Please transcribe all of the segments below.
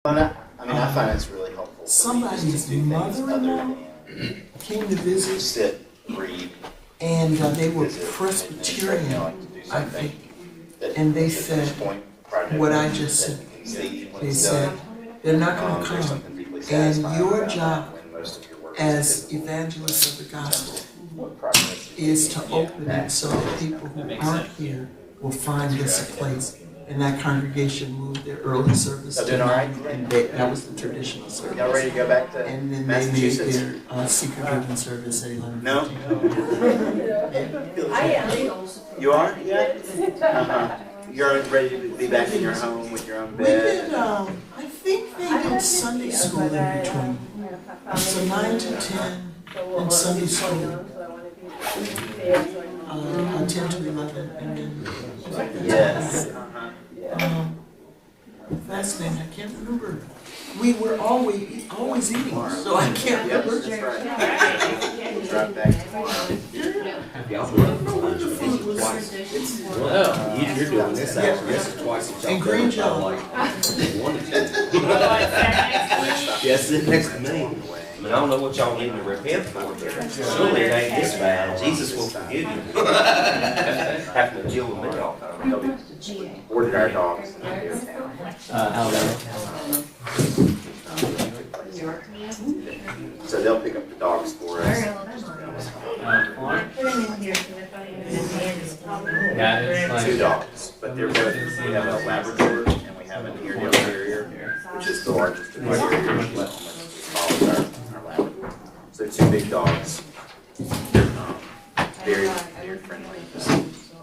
I find it's really helpful. Somebody's mother-in-law came to visit, Sit, read, and they were Presbyterian, I think. And they said what I just said. They said they're not going to come. And your job as evangelists of the gospel is to open it so that people who aren't here will find this a place. And that congregation moved their early service to 9, and that was the traditional service. Y'all ready to go back to And then they made their secret-driven service at 11:15. No? You are? Yeah? You're ready to be back in your home with your own We bed? did, I think they did Sunday school in between. So 9 to 10 and Sunday school. 10 to 11, and then. Yes. Fascinating, I can't remember. We were always eating, so I can't remember. That's right. Drive back tomorrow. Well, you're doing this actually. This is twice a And green jello. Yes, sit next to me. I mean, I don't know what y'all need to repent for, but surely it ain't this bad. Jesus will forgive you. Having to deal with me all the time. Ordered our dogs. So they'll pick up the dogs for us. Two dogs, but they're both, we have a Labrador and we have an Airedale Terrier, which is the largest of our terriers, but follows our Labrador. So they're two big dogs. Very, very friendly.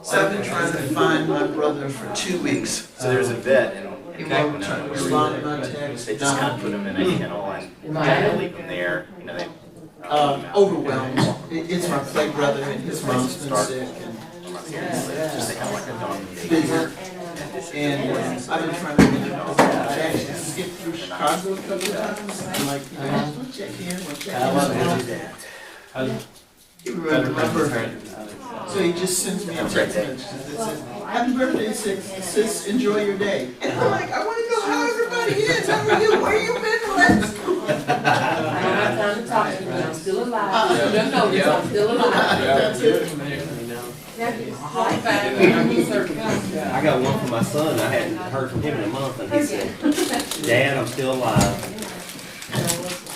So I've been trying to find my brother for 2 weeks. So there's a vet in He won't respond to my text. they just kind of put them in a kennel and kind of leave them there, you know, they. Overwhelmed. It's my play brother and his mom's been sick and Just they have like a dog. busy. And I've been trying to get him. I actually skipped through Chicago a couple of times. I'm like, we'll check in, we'll check in. He remembered my birthday. So he just sends me a text message that says, happy birthday, sis, enjoy your day. And I'm like, I want to know how everybody is. How are you? Where you been the last school? I don't have time to talk to you, I'm still alive. Just know this, I'm still alive. That's it. I got one for my son. I hadn't heard from him in a month, and he said, Dad, I'm still alive.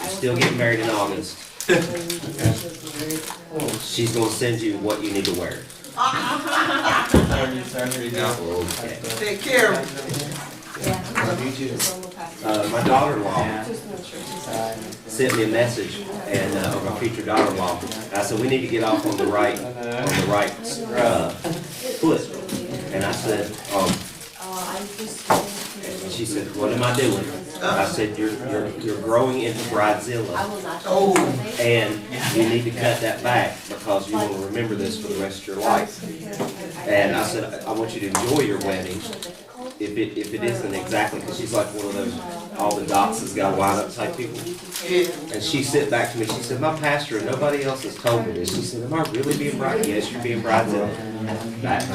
Still getting married in August. She's going to send you what you need to wear. Take care of me. My daughter-in-law sent me a message, and or my future daughter-in-law. I said we need to get off on the right foot, and I said, and she said, what am I doing? I said you're growing into bridezilla, and you need to cut that back because you want to remember this for the rest of your life. And I said I want you to enjoy your wedding. If it isn't exactly, because she's like one of those, all the dots has got to line up type people. And she said back to me, she said, my pastor and nobody else has told me this. She said, am I really being bride? Yes, you're being bridezilla.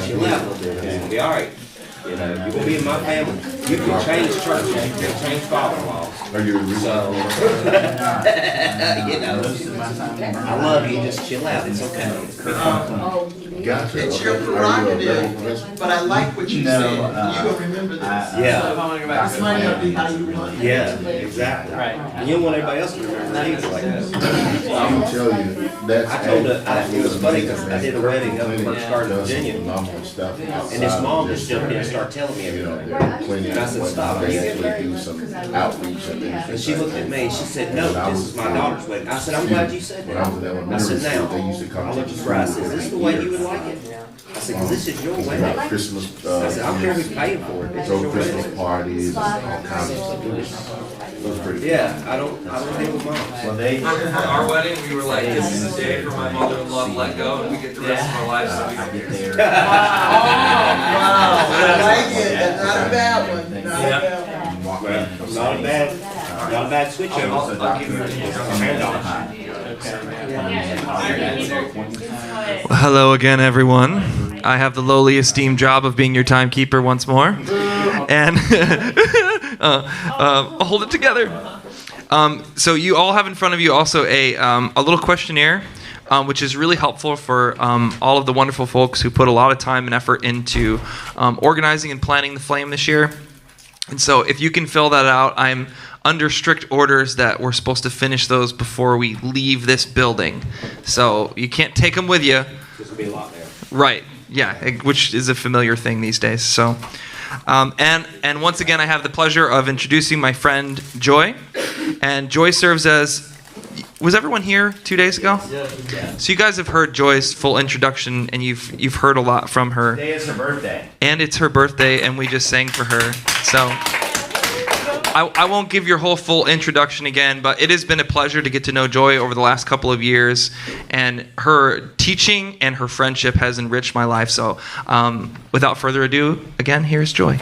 Chill out a little bit. It's going to be all right. You know, you're going to be in my family. You can change churches. You can change father-in-laws. Are you So, you know, I love you. Just chill out. It's okay. Gotcha. It's your prerogative, but I like what you said. You will remember this. Yeah. This might not be how you want it. Yeah, exactly. And you don't want everybody else to remember that either like this. I'm gonna tell you, that's. I told her, it was funny because I did a wedding up in First Garden, Virginia, and his mom just jumped in and started telling me everything. And I said, stop. They actually do some outreach and things. And she looked at me and she said, no, this is my daughter's wedding. I said, I'm glad you said When I was that. at I elementary said, school, they now, used to come I to looked the at her, I school. said, is this the way you would like it? I said, because this is your We wedding. have Christmas, I said, I don't care who's paying for it. This is throw your Christmas wedding. parties and all kinds of stuff. It was pretty. Yeah, I don't deal with moms. For our wedding, we were like, this is the day for my mother-in-law to let go, and we get the rest of our lives so we can get there. Wow, I like it. Not a bad one. Not a bad one. Not a bad switch over. I'll give you a handoff. Well, hello again, everyone. I have the lowly esteemed job of being your timekeeper once more. And Hold it together. So you all have in front of you also a little questionnaire, which is really helpful for all of the wonderful folks who put a lot of time and effort into organizing and planning the Flame this year. And so if you can fill that out, I'm under strict orders that we're supposed to finish those before we leave this building. So you can't take them with you. There's gonna be a lot there. Right. Yeah, which is a familiar thing these days. So, and once again, I have the pleasure of introducing my friend Joy. And Joy serves as. Was everyone here 2 days ago? Yeah. So you guys have heard Joy's full introduction, and you've heard a lot from her. Today is her birthday. And it's her birthday, and we just sang for her. So I won't give your whole full introduction again, but it has been a pleasure to get to know Joy over the last couple of years, and her teaching and her friendship has enriched my life. So without further ado, again, here's Joy.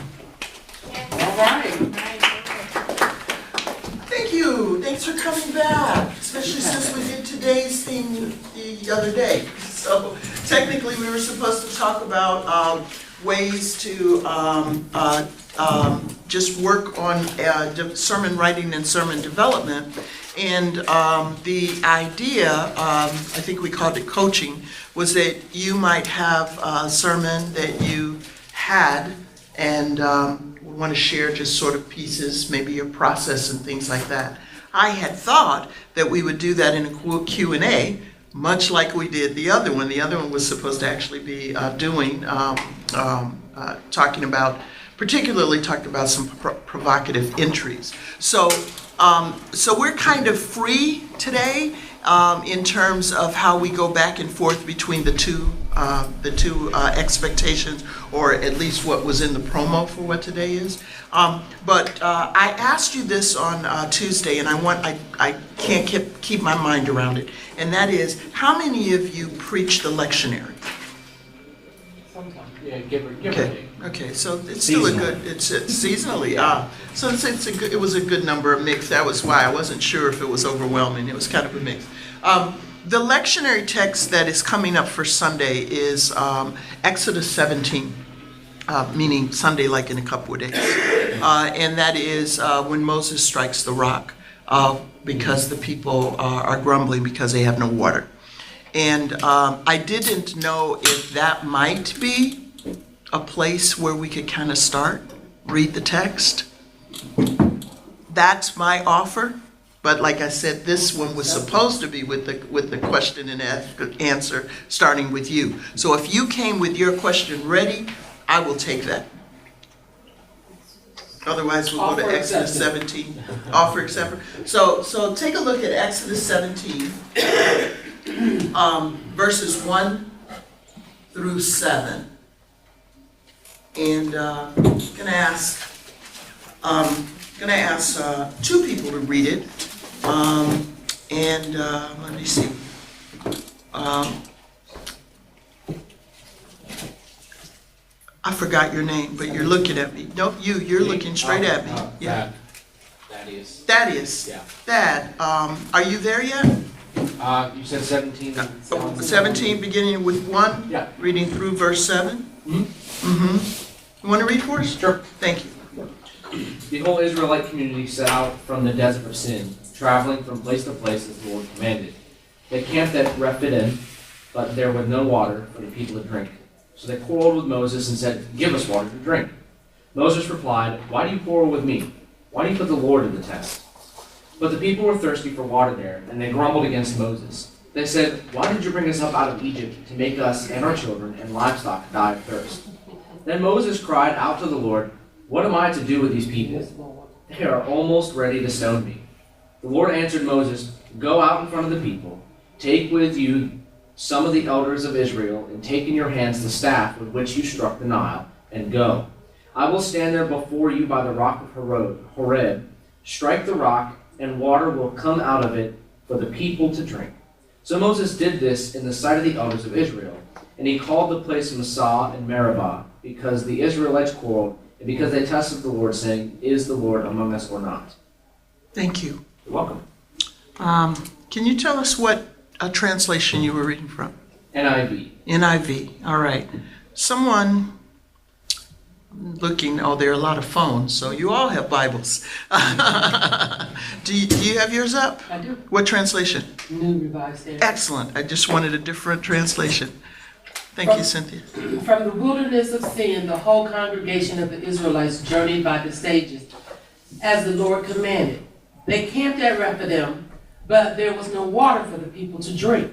Thank you. Thanks for coming back, especially since we did today's thing the other day. So technically, we were supposed to talk about ways to just work on sermon writing and sermon development. And the idea, I think we called it coaching, was that you might have a sermon that you had and want to share just sort of pieces, maybe your process and things like that. I had thought that we would do that in a Q&A, much like we did the other one. The other one was supposed to actually be talking about some provocative entries. So we're kind of free today in terms of how we go back and forth between the two expectations, or at least what was in the promo for what today is. But I asked you this on Tuesday, and I can't keep my mind around it. And that is, how many of you preach the lectionary? Sometimes, yeah, give or take. Okay, so it's still a good, it's seasonally. So it was a good number of mix. That was why I wasn't sure if it was overwhelming. It was kind of a mix. The lectionary text that is coming up for Sunday is Exodus 17, meaning Sunday like in a couple of days. And that is when Moses strikes the rock because the people are grumbling because they have no water. And I didn't know if that might be a place where we could kind of start, read the text. That's my offer. But like I said, this one was supposed to be with the question and answer, starting with you. So if you came with your question ready, I will take that. Otherwise, we'll go to Exodus 17. Offer accepted. So take a look at Exodus 17, verses 1 through 7. And gonna ask two people to read it. Let me see. I forgot your name, but you're looking at me. Nope, you're looking straight at me. Yeah. Thaddeus. Yeah. Thad, are you there yet? You said 17. 17, beginning with 1? Yeah. Reading through verse 7? You want to read for us? Sure. Thank you. The whole Israelite community set out from the desert of Sin, traveling from place to place as the Lord commanded. They camped at Rephidim, but there was no water for the people to drink. So they quarreled with Moses and said, "Give us water to drink." Moses replied, "Why do you quarrel with me? Why do you put the Lord to the test?" But the people were thirsty for water there, and they grumbled against Moses. They said, "Why did you bring us up out of Egypt to make us and our children and livestock die of thirst?" Then Moses cried out to the Lord, "What am I to do with these people? They are almost ready to stone me." The Lord answered Moses, "Go out in front of the people, take with you some of the elders of Israel, and take in your hands the staff with which you struck the Nile, and go. I will stand there before you by the rock of Horeb. Strike the rock, and water will come out of it for the people to drink." So Moses did this in the sight of the elders of Israel, and he called the place Massah and Meribah, because the Israelites quarreled, and because they tested the Lord, saying, "Is the Lord among us or not?" Thank you. You're welcome. Can you tell us what translation you were reading from? NIV. NIV. All right. Someone looking, oh, there are a lot of phones, so you all have Bibles. Do you have yours up? I do. What translation? New Revised Standard. Excellent. I just wanted a different translation. Thank you, Cynthia. From the wilderness of sin, the whole congregation of the Israelites journeyed by the stages, as the Lord commanded. They camped at Rephidim, but there was no water for the people to drink.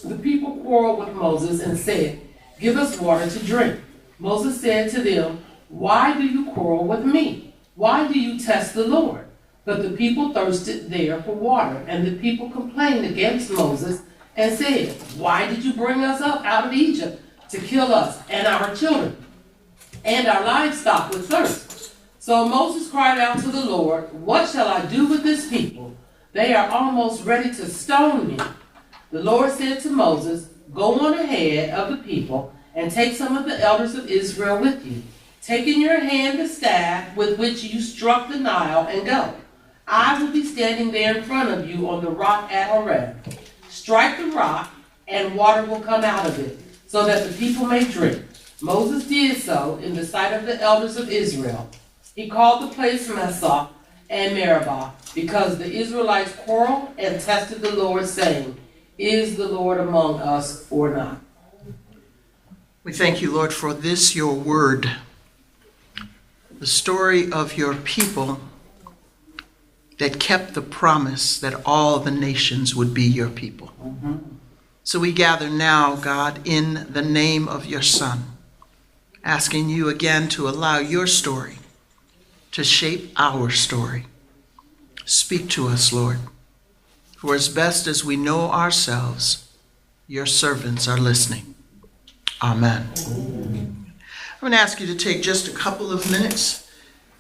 The people quarreled with Moses and said, "Give us water to drink." Moses said to them, "Why do you quarrel with me? Why do you test the Lord?" But the people thirsted there for water, and the people complained against Moses and said, "Why did you bring us up out of Egypt to kill us and our children and our livestock with thirst?" So Moses cried out to the Lord, "What shall I do with this people? They are almost ready to stone me." The Lord said to Moses, "Go on ahead of the people and take some of the elders of Israel with you. Take in your hand the staff with which you struck the Nile and go. I will be standing there in front of you on the rock at Horeb. Strike the rock, and water will come out of it, so that the people may drink." Moses did so in the sight of the elders of Israel. He called the place Massah and Meribah, because the Israelites quarreled and tested the Lord, saying, "Is the Lord among us or not?" We thank you, Lord, for this, your word, the story of your people that kept the promise that all the nations would be your people. So we gather now, God, in the name of your Son, asking you again to allow your story to shape our story. Speak to us, Lord, for as best as we know ourselves, your servants are listening. Amen. I'm going to ask you to take just a couple of minutes,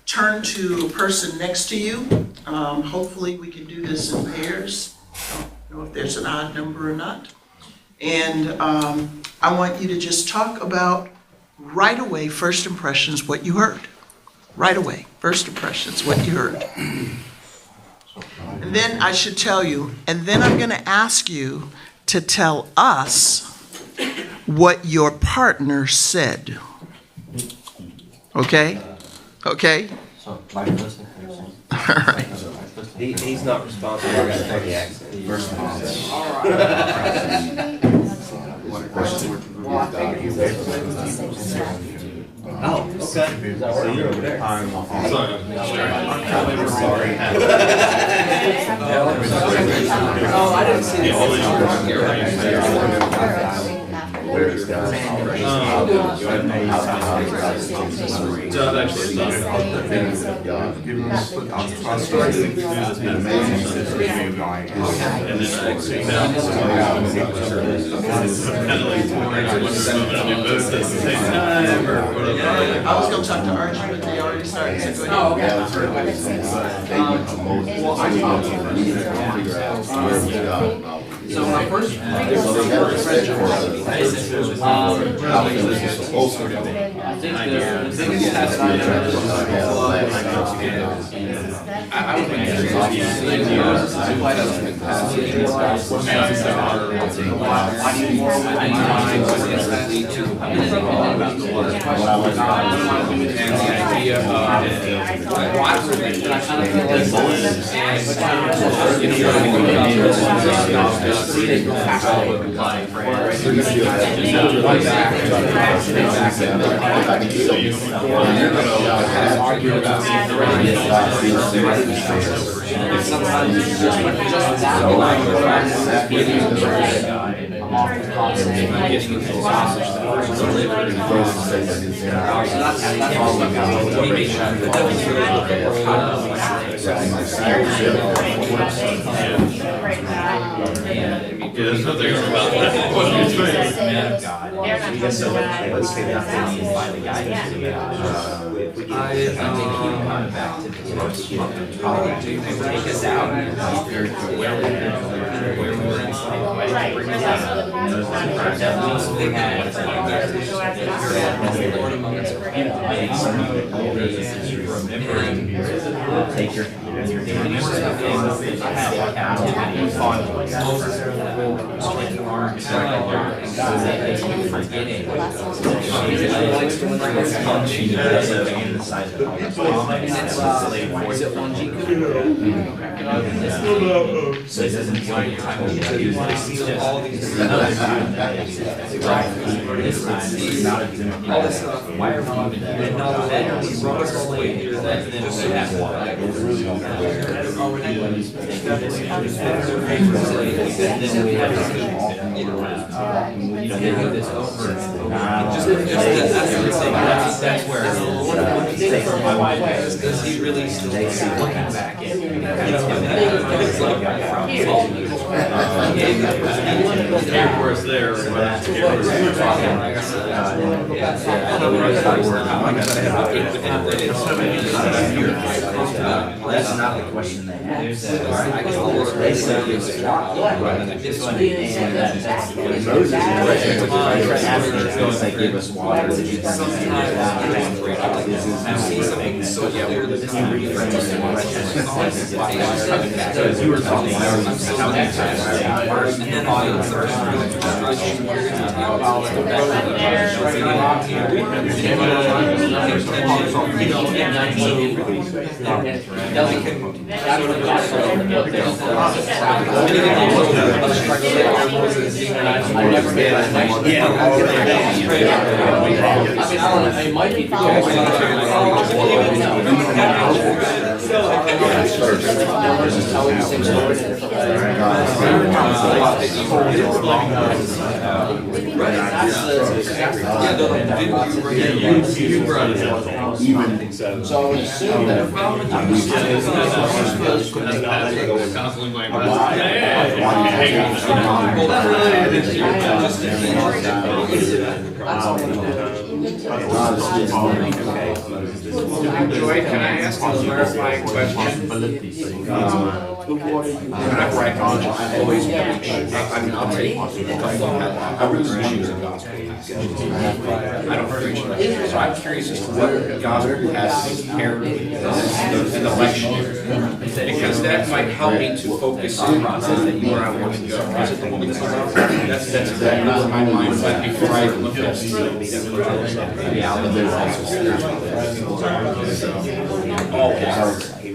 turn to a person next to you. Hopefully we can do this in pairs. I don't know if there's an odd number or not. And I want you to just talk about right away, first impressions, what you heard. Right away, first impressions, what you heard. And then I should tell you, and then I'm going to ask you to tell us what your partner said. Okay? Okay? So, my first impression. All right. He's not responsible for the accent. First Oh, okay. So you're over there. Sorry. Oh, I didn't see this. Where's guys? John actually I was going to talk to Archie, but they already started. So go ahead. So my first I think the biggest test I ever I would think sometimes it's just that Take us out. Take your All this stuff. And now that he brought us all the way here, that then just so that's where one of the things for my wife is, does he really still looking back in? It's like Where it's there. That's not the question they asked. They give us water. so clear that Because you were talking It might be. You brought it up. So I would assume that Constantly blaming well, that really is Joy, can I ask a clarifying question? I'm right on. I always preach. I mean, I'll take. I really choose the gospel. I don't preach it. So I'm curious as to what gospel has prepared an election, because that might help me to focus on where I want to go. That's exactly where my mind went before I looked at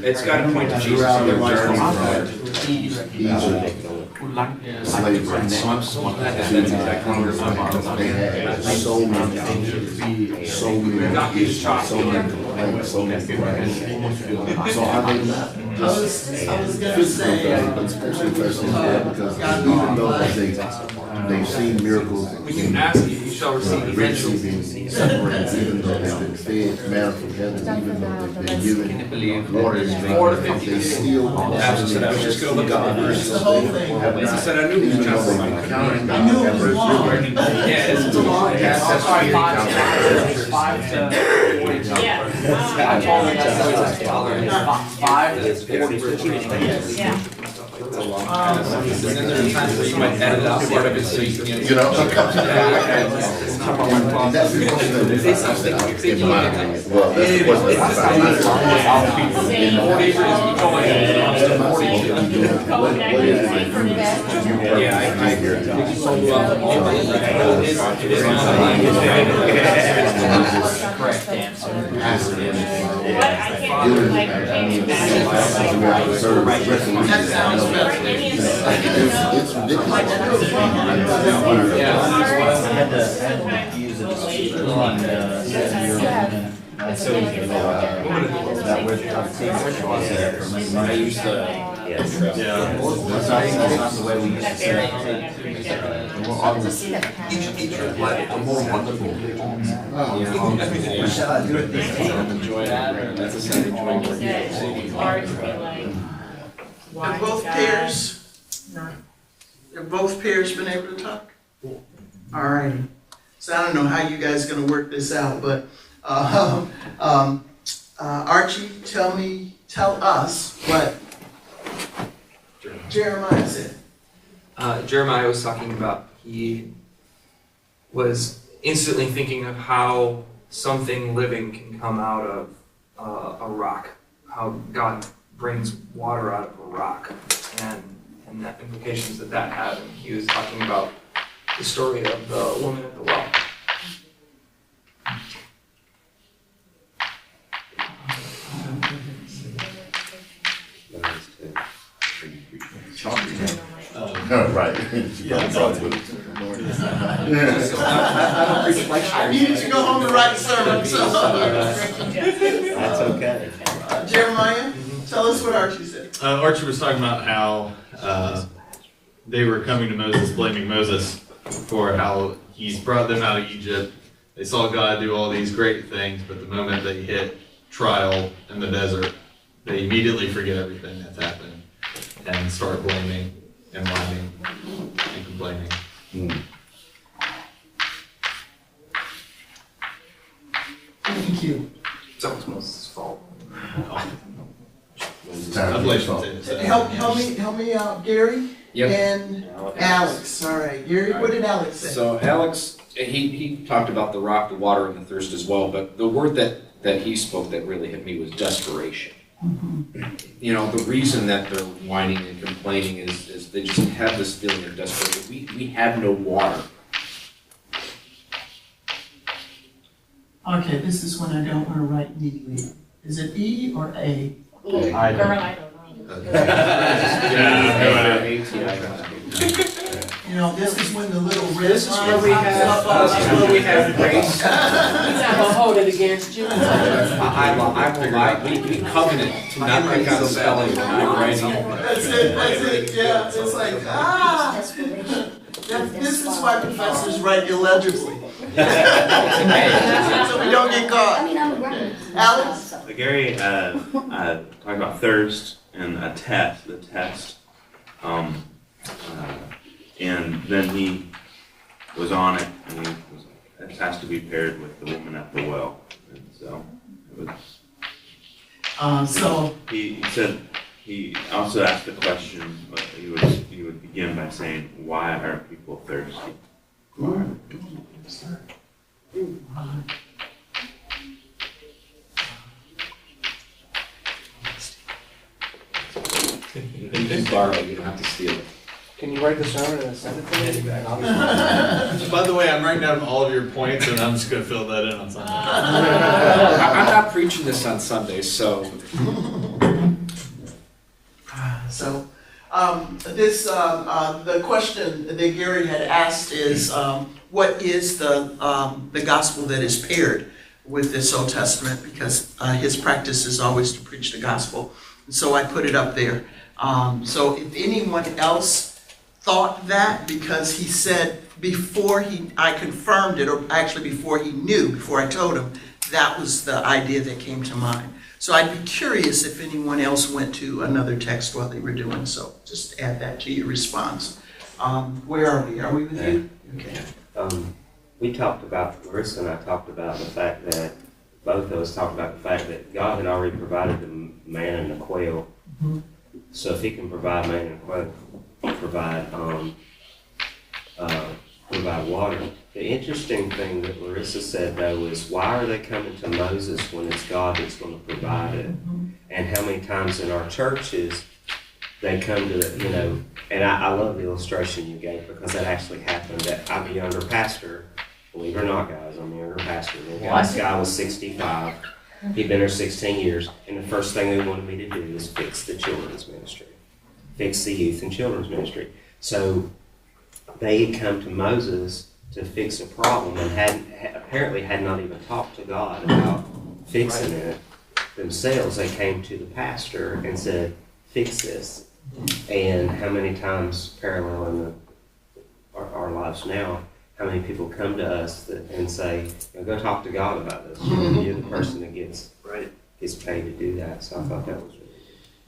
it's got to point to Jesus and their journey Slavery. That's exactly where my mind was. So many issues, so many complaints, so many problems. So I think I was gonna say, especially because even though they've seen miracles, when you ask, you shall receive eventually eventually. being separated, even though they've been fed manna from heaven, even though they've been given water, they still. I was just going to look up the verse. the whole thing. I said I knew he was John. I knew it was long. Yeah, it's a long. That's Five to 42. I told him that's 5 to 42. And then there are times where you might edit out part of it so you can. You know, that's Say something. in my opinion. Well, that's Correct answer. That sounds better. It's ridiculous. I use the. That's not the way we used to say it. Each a more wonderful. That's a Sunday Have both pairs? Have both pairs been able to talk? All righty. So I don't know how you guys are gonna work this out, but, Archie, tell us what Jeremiah said. Jeremiah was talking about, he was instantly thinking of how something living can come out of a rock, how God brings water out of a rock, and the implications that had. And he was talking about the story of the woman at the well. Right. I needed to go home and write a sermon, so. That's okay. Jeremiah, tell us what Archie said. Archie was talking about how they were coming to Moses, blaming Moses for how he's brought them out of Egypt. They saw God do all these great things, but the moment they hit trial in the desert, they immediately forget everything that's happened and start blaming and whining and complaining. Thank you. It's almost Moses' fault. Help me out, Gary. Yep. And Alex. All right, Gary, what did Alex say? So Alex, he talked about the rock, the water, and the thirst as well, but the word that he spoke that really hit me was desperation. You know, the reason that they're whining and complaining is they just have this feeling of desperation. We have no water. Okay, this is when I don't want to write neatly. Is it E or A? I don't. You know, this is when the little red This is where we have grace. He's not gonna hold it against you. I will lie. We covenant to not write down spelling when I'm writing. That's it, yeah. It's like, this is why professors write illegibly. So we don't get caught. Alex? Gary talked about thirst and a test, the test. And then he was on it, and it has to be paired with the woman at the well. And so it was. He said he also asked the question, but he would begin by saying, "Why are people thirsty?" Why are people thirsty? You can borrow, you don't have to steal it. Can you write the sermon and send it to me? By the way, I'm writing down all of your points, and I'm just going to fill that in on Sunday. I'm not preaching this on Sundays, so. The question that Gary had asked is, what is the gospel that is paired with this Old Testament? Because his practice is always to preach the gospel. So I put it up there. So if anyone else thought that, because he said I confirmed it, or actually before he knew, before I told him, that was the idea that came to mind. So I'd be curious if anyone else went to another text while they were doing so. Just add that to your response. Where are we? Are we with you? Okay. We talked about, Marissa and I talked about the fact that, both of us talked about the fact that God had already provided the manna and the quail. Mm-hmm. So if he can provide manna and quail, provide water. The interesting thing that Marissa said, though, is why are they coming to Moses when it's God that's going to provide it? Mm-hmm. And how many times in our churches they come to, and I love the illustration you gave, because that actually happened. That I'm a younger pastor. Believe it or not, guys, I'm a younger pastor. This guy was 65. He'd been there 16 years, and the first thing they wanted me to do was fix the children's ministry, fix the youth and children's ministry. So they had come to Moses to fix a problem, and apparently had not even talked to God about fixing it themselves. They came to the pastor and said, "Fix this." And how many times, parallel in our lives now, how many people come to us and say, "Go talk to God about this." You're the person that gets paid to do that. So I thought that was really good.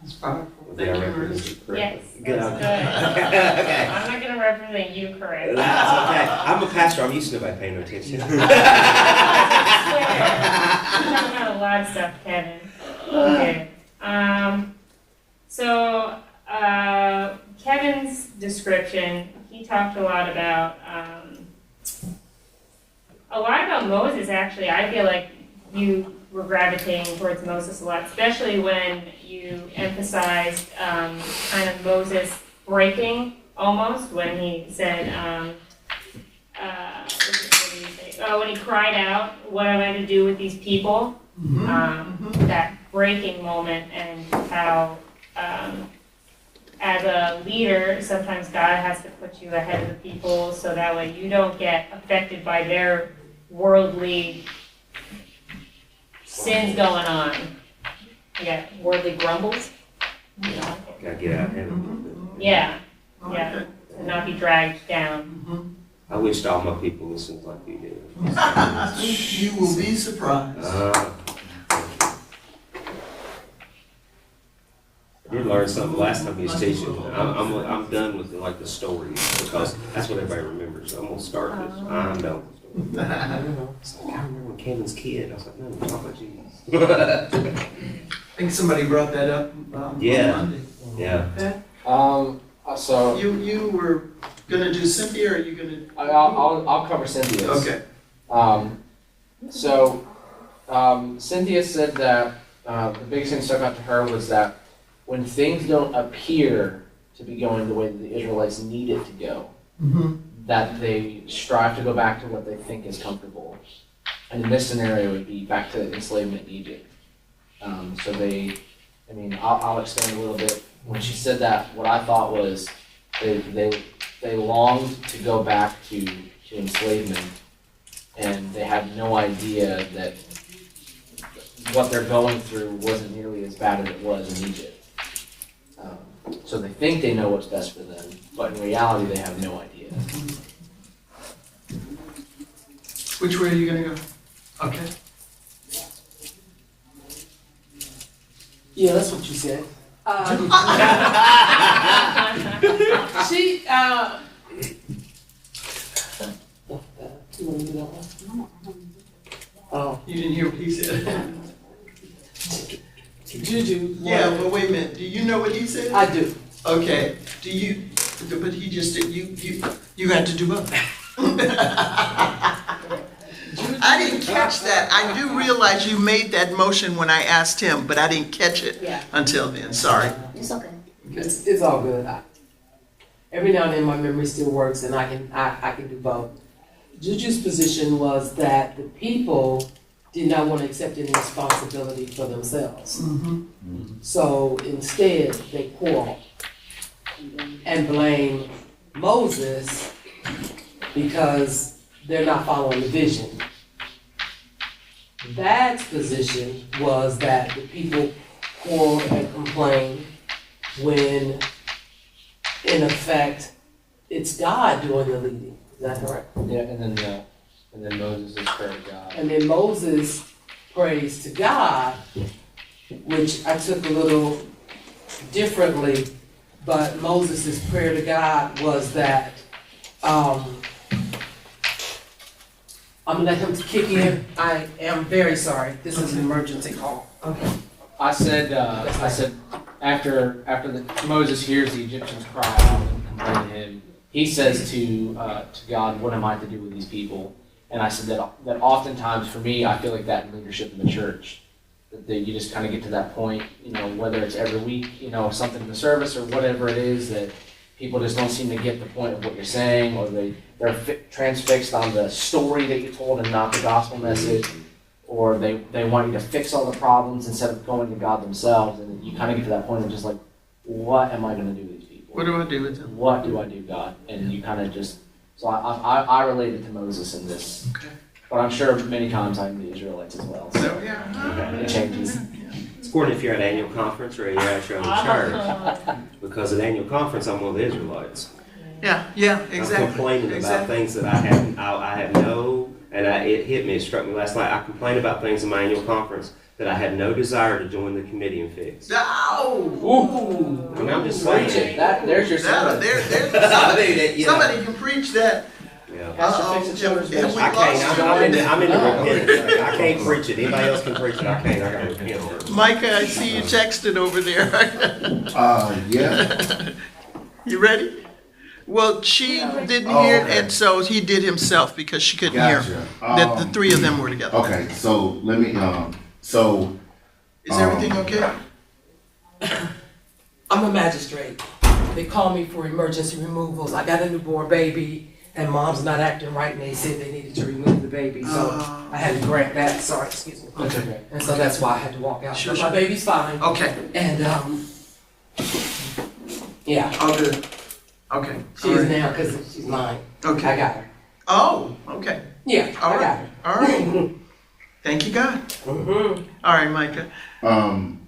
That's powerful. Did I represent you correctly? Yes, Good. that's good. Okay. I'm not going to represent you correctly. That's okay. I'm a pastor. I'm used to nobody paying no attention. I swear. You're talking about a lot of stuff, Kevin. Okay. So Kevin's description, he talked a lot about Moses, actually. I feel like you were gravitating towards Moses a lot, especially when you emphasized kind of Moses breaking almost, when he said, what did he say? Oh, when he cried out, what am I to do with these people? That breaking moment, and how as a leader, sometimes God has to put you ahead of the people so that way you don't get affected by their worldly sins going on. Yeah, worldly grumbles. Gotta get out ahead of them. Yeah, yeah, to not be dragged down. I wished all my people listened like you did. You will be surprised. I did learn something last time he was teaching. I'm done with the stories because that's what everybody remembers. I'm gonna start this. I'm done with the story. It's like, I remember when Kevin's kid. I was like, no, we're talking about Jesus. I think somebody brought that up on Monday. Yeah. Okay. So you were gonna do Cynthia, or are you gonna? I'll cover Cynthia's. Okay. Cynthia said that the biggest thing that stuck out to her was that when things don't appear to be going the way that the Israelites need it to go, that they strive to go back to what they think is comfortable. And in this scenario, it would be back to enslavement in Egypt. I'll expand a little bit. When she said that, what I thought was they longed to go back to enslavement, and they had no idea that what they're going through wasn't nearly as bad as it was in Egypt. So they think they know what's best for them, but in reality they have no idea. Which way are you gonna go? Okay. Yeah, that's what you said. You didn't hear what he said? Juju. Yeah, but wait a minute. Do you know what he said? I do. Okay. Do you? But he just did. You had to do both. I didn't catch that. I do realize you made that motion when I asked him, but I didn't catch it until then. Sorry. It's okay. It's all good. Every now and then my memory still works, and I can do both. Juju's position was that the people did not want to accept any responsibility for themselves. So instead, they quarreled and blame Moses because they're not following the vision. Dad's position was that the people quarreled and complained when, in effect, it's God doing the leading. Is that correct? Yeah, and then Moses' prayer to God. And then Moses prays to God, which I took a little differently, but Moses' prayer to God was that, I'm gonna let him kick in. I am very sorry. This is an emergency call. Okay. I said after Moses hears the Egyptians cry out and complain to him, he says to God, "What am I to do with these people?" And I said that oftentimes for me, I feel like that in leadership in the church, that you just kind of get to that point, whether it's every week, something in the service or whatever it is, that people just don't seem to get the point of what you're saying, or they're transfixed on the story that you told and not the gospel message, or they want you to fix all the problems instead of going to God themselves, and you kind of get to that point of just like, what am I going to do with these people? What do I do with them? What do I do, God? And you kind of just, so I related to Moses in this, but I'm sure many times I'm the Israelites as well. So it changes. It's important if you're at annual conference or you're at your own church. Because at annual conference, I'm one of the Israelites. Yeah, exactly. I'm complaining about things that I had no, and it hit me, it struck me last night. I complained about things in my annual conference that I had no desire to join the committee and fix. Oh! I mean, I'm just saying. There's your sermon. Somebody can preach that. Yeah. Pastor Fix the Children's Ministry. I can't. I'm in the repentance. I can't preach it. Anybody else can preach it. I can't. I got to repent. Micah, I see you texting over there. Yeah. You ready? Well, she didn't hear it, and so he did himself because she couldn't hear that the three of them were together. Okay, so let me, Is everything okay? I'm a magistrate. They called me for emergency removals. I got a newborn baby, and mom's not acting right, and they said they needed to remove the baby, so I had to grant that. Sorry, excuse me. Okay. And so that's why I had to walk out. Sure, But my baby's fine. Okay. And yeah, All good. Okay. she is now because she's mine. Okay. I got her. Oh, okay. Yeah, All I right. got her. All right. Thank you, God. Mm-hmm. All right, Micah.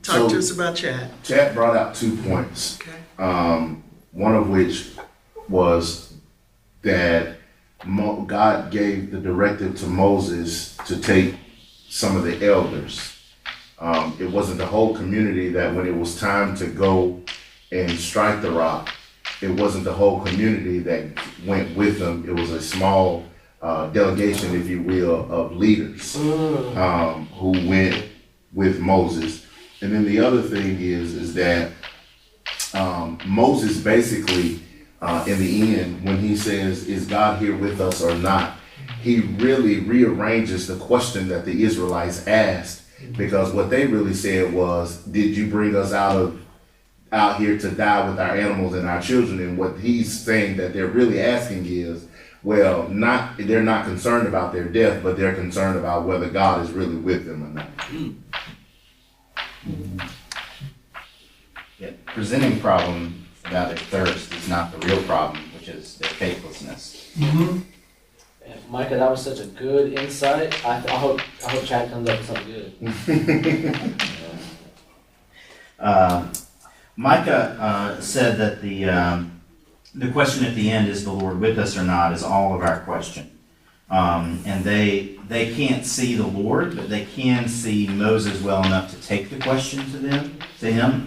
Talk to us about Chad. Chad brought out 2 points. Okay. One of which was that God gave the directive to Moses to take some of the elders. It wasn't the whole community that when it was time to go and strike the rock, it wasn't the whole community that went with them. It was a small delegation, if you will, of leaders who went with Moses. And then the other thing is that Moses basically, in the end, when he says, is God here with us or not, he really rearranges the question that the Israelites asked, because what they really said was, did you bring us out here to die with our animals and our children? And what he's saying that they're really asking is, well, they're not concerned about their death, but they're concerned about whether God is really with them or not. Yeah, presenting problem about their thirst is not the real problem, which is their faithlessness. Mm-hmm. And Micah, that was such a good insight. I hope Chad comes up with something good. Micah said that the question at the end, is the Lord with us or not, is all of our question. And they can't see the Lord, but they can see Moses well enough to take the question to him.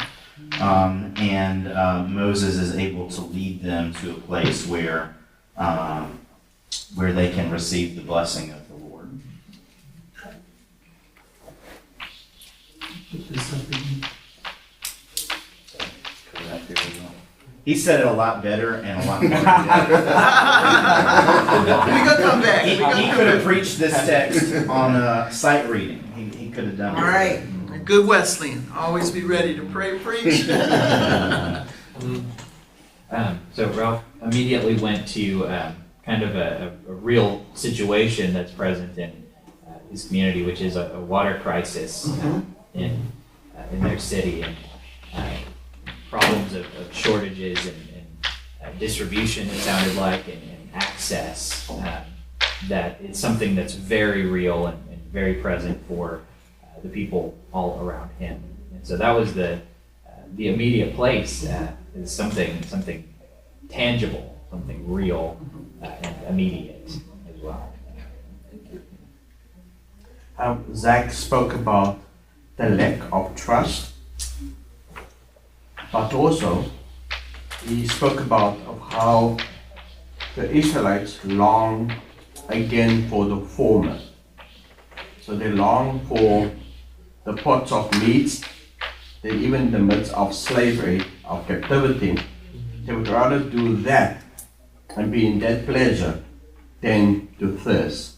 And Moses is able to lead them to a place where they can receive the blessing of the Lord. He said it a lot better and a lot more. We're gonna come back. He could have preached this text on sight reading. He could have done it. All right. Good Wesleyan. Always be ready to pray, preach. So Ralph immediately went to kind of a real situation that's present in his community, which is a water crisis in their city, and problems of shortages and distribution, it sounded like, and access. That it's something that's very real and very present for the people all around him. And so that was the immediate place is something tangible, something real and immediate as well. Zach spoke about the lack of trust, but also he spoke about of how the Israelites long again for the former. So they long for the pots of meat, that even in the midst of slavery, of captivity, they would rather do that and be in that pleasure than to thirst.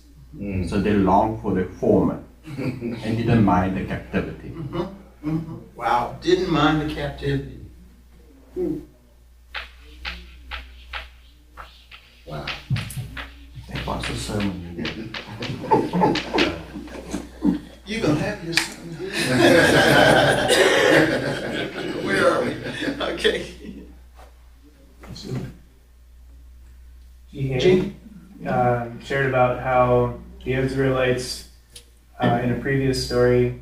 So they long for the former and didn't mind the captivity. Wow, didn't mind the captivity. Wow. That was the sermon you did. You gonna have your son. Where are we? Okay. Gene shared about how the Israelites, in a previous story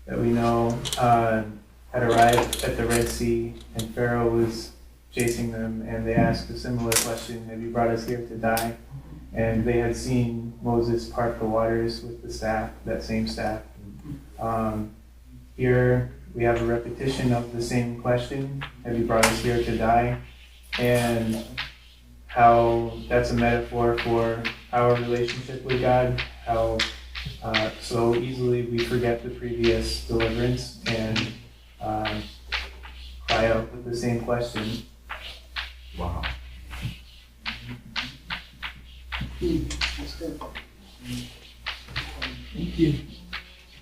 that we know, had arrived at the Red Sea, and Pharaoh was chasing them, and they asked a similar question: have you brought us here to die? And they had seen Moses part the waters with the staff, that same staff. Here we have a repetition of the same question: have you brought us here to die? And how that's a metaphor for our relationship with God, how so easily we forget the previous deliverance and cry out with the same question. Wow. That's good. Thank you.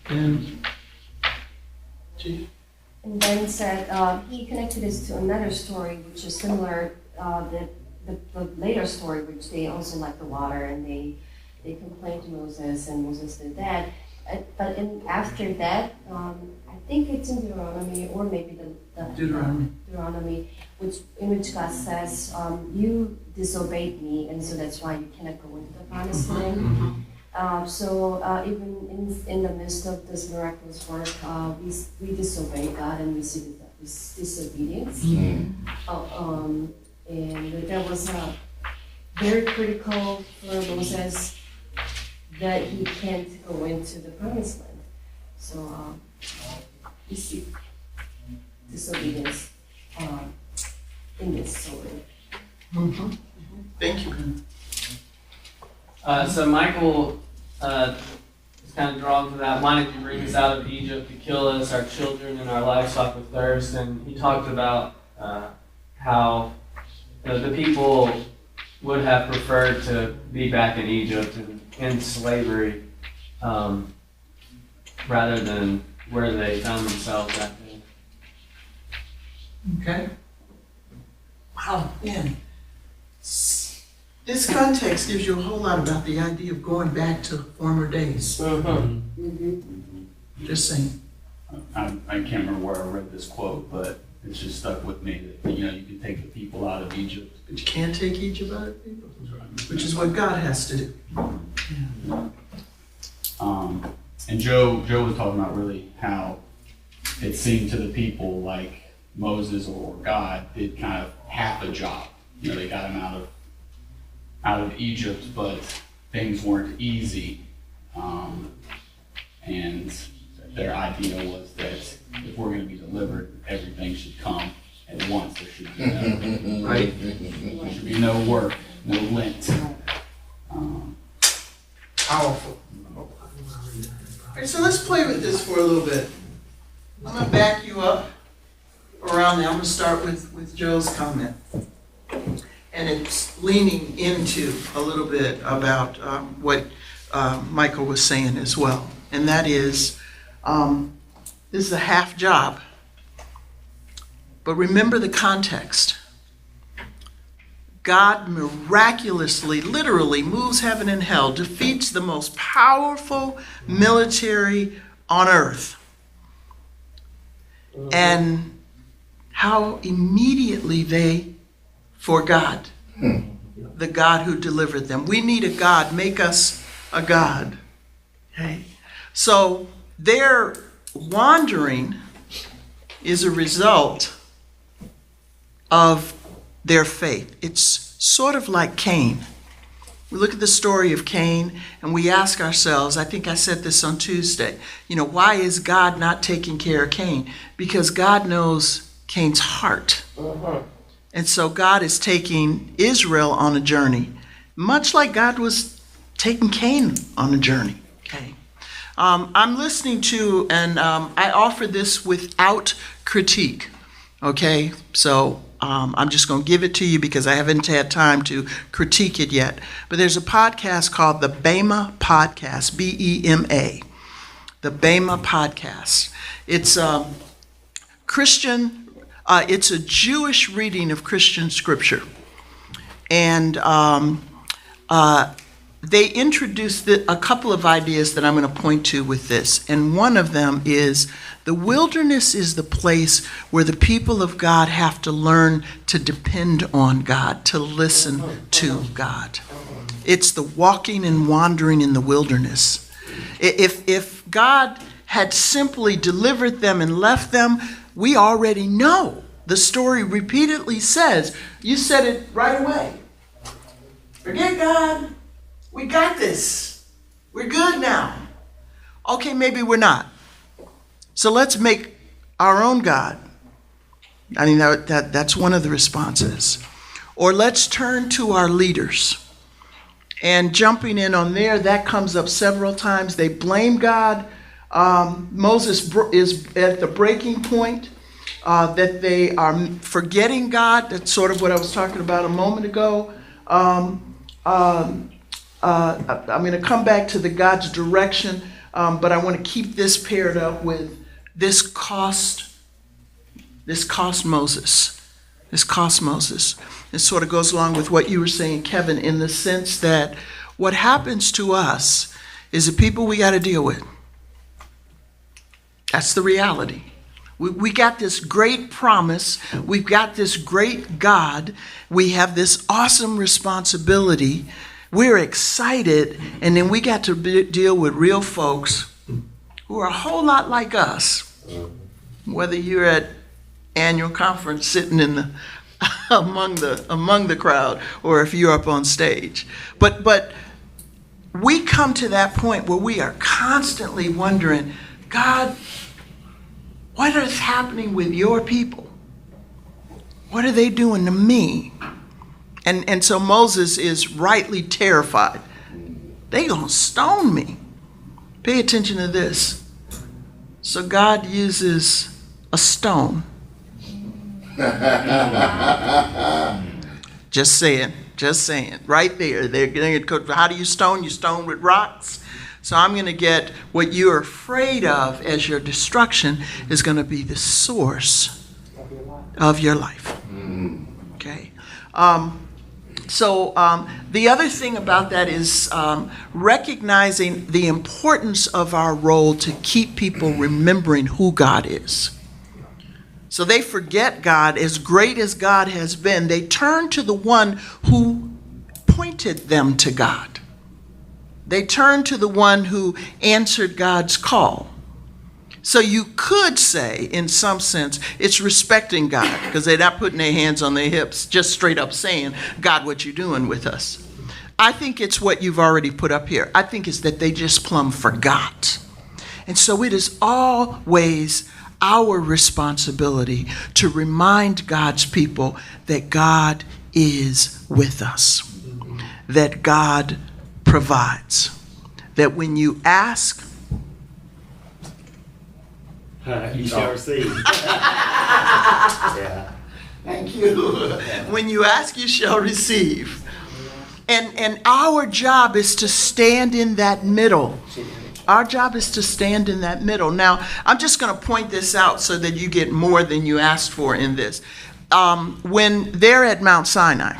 And Chief? And Ben said he connected this to another story which is similar, the later story, which they also lacked the water and they complained to Moses and Moses did that. But after that, I think it's in Deuteronomy or maybe the Deuteronomy, in which God says, you disobeyed me and so that's why you cannot go into the promised land. So even in the midst of this miraculous work, we disobey God and we see this disobedience. And that was very critical for Moses that he can't go into the promised land. So we see disobedience in this story. Thank you. So Michael is kind of drawn to that. Why did you bring us out of Egypt to kill us, our children, and our livestock with thirst? And he talked about how the people would have preferred to be back in Egypt and in slavery rather than where they found themselves back then. Okay. Wow, man. This context gives you a whole lot about the idea of going back to former days. Just saying. I can't remember where I read this quote, but it's just stuck with me that you can take the people out of Egypt, but you can't take Egypt out of people, which is what God has to do. Yeah. And Joe was talking about really how it seemed to the people like Moses or God did kind of half a job. They got him out of Egypt, but things weren't easy. And their idea was that if we're going to be delivered, everything should come at once. There should be no, there should be no work, no lint. Powerful. All right, so let's play with this for a little bit. I'm going to back you up around there. I'm going to start with Joe's comment. And it's leaning into a little bit about what Michael was saying as well. And that is, this is a half job. But remember the context. God miraculously, literally moves heaven and hell, defeats the most powerful military on earth. And how immediately they forgot the God who delivered them. We need a God. Make us a God. Okay? So their wandering is a result of their faith. It's sort of like Cain. We look at the story of Cain and we ask ourselves, I think I said this on Tuesday, why is God not taking care of Cain? Because God knows Cain's heart. And so God is taking Israel on a journey, much like God was taking Cain on a journey. Okay. I'm listening to, and I offer this without critique. Okay, so I'm just going to give it to you because I haven't had time to critique it yet. But there's a podcast called the Bema Podcast, B-E-M-A, the Bema Podcast. It's Christian. It's a Jewish reading of Christian scripture. And they introduced a couple of ideas that I'm going to point to with this. And one of them is the wilderness is the place where the people of God have to learn to depend on God, to listen to God. It's the walking and wandering in the wilderness. If God had simply delivered them and left them, we already know. The story repeatedly says, you said it right away. Forget God. We got this. We're good now. Okay, maybe we're not. So let's make our own God. I mean, that's one of the responses. Or let's turn to our leaders. And jumping in on there, that comes up several times. They blame God. Moses is at the breaking point. That they are forgetting God. That's sort of what I was talking about a moment ago. I'm going to come back to the God's direction, but I want to keep this paired up with this cost Moses. This cost Moses. It sort of goes along with what you were saying, Kevin, in the sense that what happens to us is the people we got to deal with. That's the reality. We got this great promise. We've got this great God. We have this awesome responsibility. We're excited. And then we got to deal with real folks who are a whole lot like us. Whether you're at annual conference sitting in the among the crowd, or if you're up on stage. But we come to that point where we are constantly wondering, God, what is happening with your people? What are they doing to me? And so Moses is rightly terrified. They gonna stone me. Pay attention to this. So God uses a stone. Just saying. Right there. They're going to. How do you stone? You stone with rocks. So I'm going to get what you're afraid of as your destruction is going to be the source of your life. Okay. So the other thing about that is recognizing the importance of our role to keep people remembering who God is. So they forget God. As great as God has been, they turn to the one who pointed them to God. They turn to the one who answered God's call. So you could say, in some sense, it's respecting God, because they're not putting their hands on their hips, just straight up saying, God, what you doing with us? I think it's what you've already put up here. I think it's that they just plumb forgot. And so it is always our responsibility to remind God's people that God is with us, that God provides, that when you ask, you shall receive. Yeah. Thank you. When you ask, you shall receive. And our job is to stand in that middle. Our job is to stand in that middle. Now, I'm just going to point this out so that you get more than you asked for in this. When they're at Mount Sinai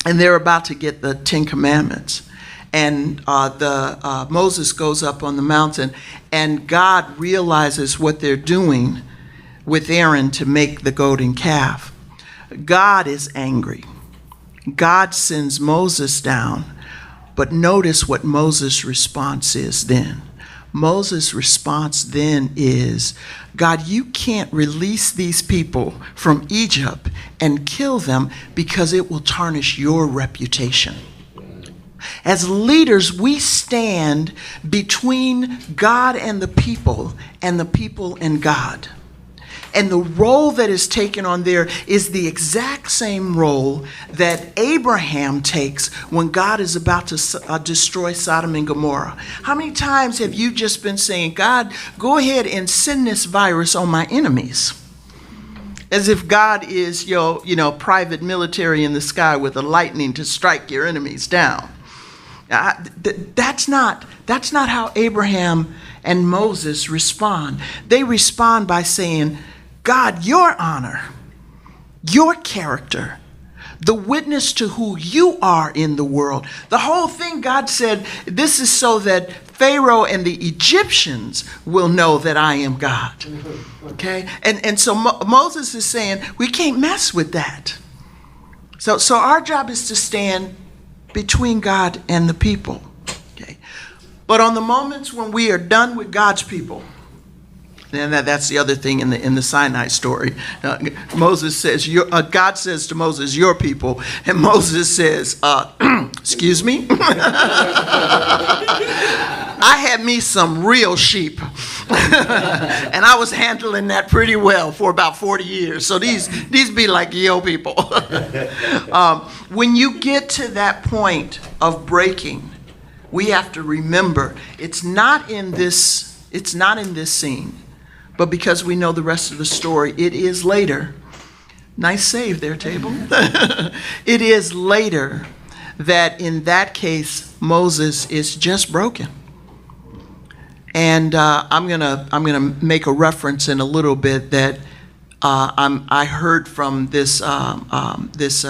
and they're about to get the Ten Commandments, and Moses goes up on the mountain, and God realizes what they're doing with Aaron to make the golden calf. God is angry. God sends Moses down. But notice what Moses' response is then. Moses' response then is, God, you can't release these people from Egypt and kill them because it will tarnish your reputation. As leaders, we stand between God and the people and God. And the role that is taken on there is the exact same role that Abraham takes when God is about to destroy Sodom and Gomorrah. How many times have you just been saying, God, go ahead and send this virus on my enemies? As if God is your, private military in the sky with the lightning to strike your enemies down. That's not how Abraham and Moses respond. They respond by saying, God, your honor, your character, the witness to who you are in the world. The whole thing, God said, this is so that Pharaoh and the Egyptians will know that I am God. Okay? And so Moses is saying, we can't mess with that. So our job is to stand between God and the people. Okay? But on the moments when we are done with God's people, and that's the other thing in the Sinai story. Moses says, God says to Moses, your people. And Moses says, excuse me? I had me some real sheep. And I was handling that pretty well for about 40 years. So these be like your people. When you get to that point of breaking, we have to remember it's not in this scene. But because we know the rest of the story, it is later. Nice save there, table. It is later that in that case, Moses is just broken. And I'm gonna make a reference in a little bit that I heard from this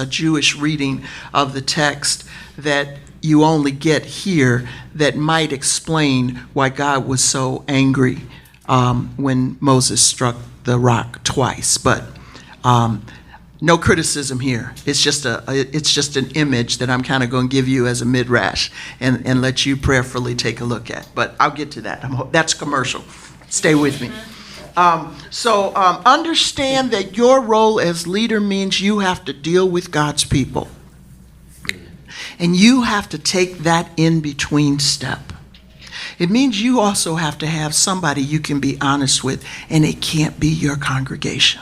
Jewish reading of the text that you only get here that might explain why God was so angry when Moses struck the rock twice. But no criticism here. It's just an image that I'm kind of going to give you as a midrash and let you prayerfully take a look at. But I'll get to that. That's commercial. Stay with me. So understand that your role as leader means you have to deal with God's people. And you have to take that in-between step. It means you also have to have somebody you can be honest with, and it can't be your congregation.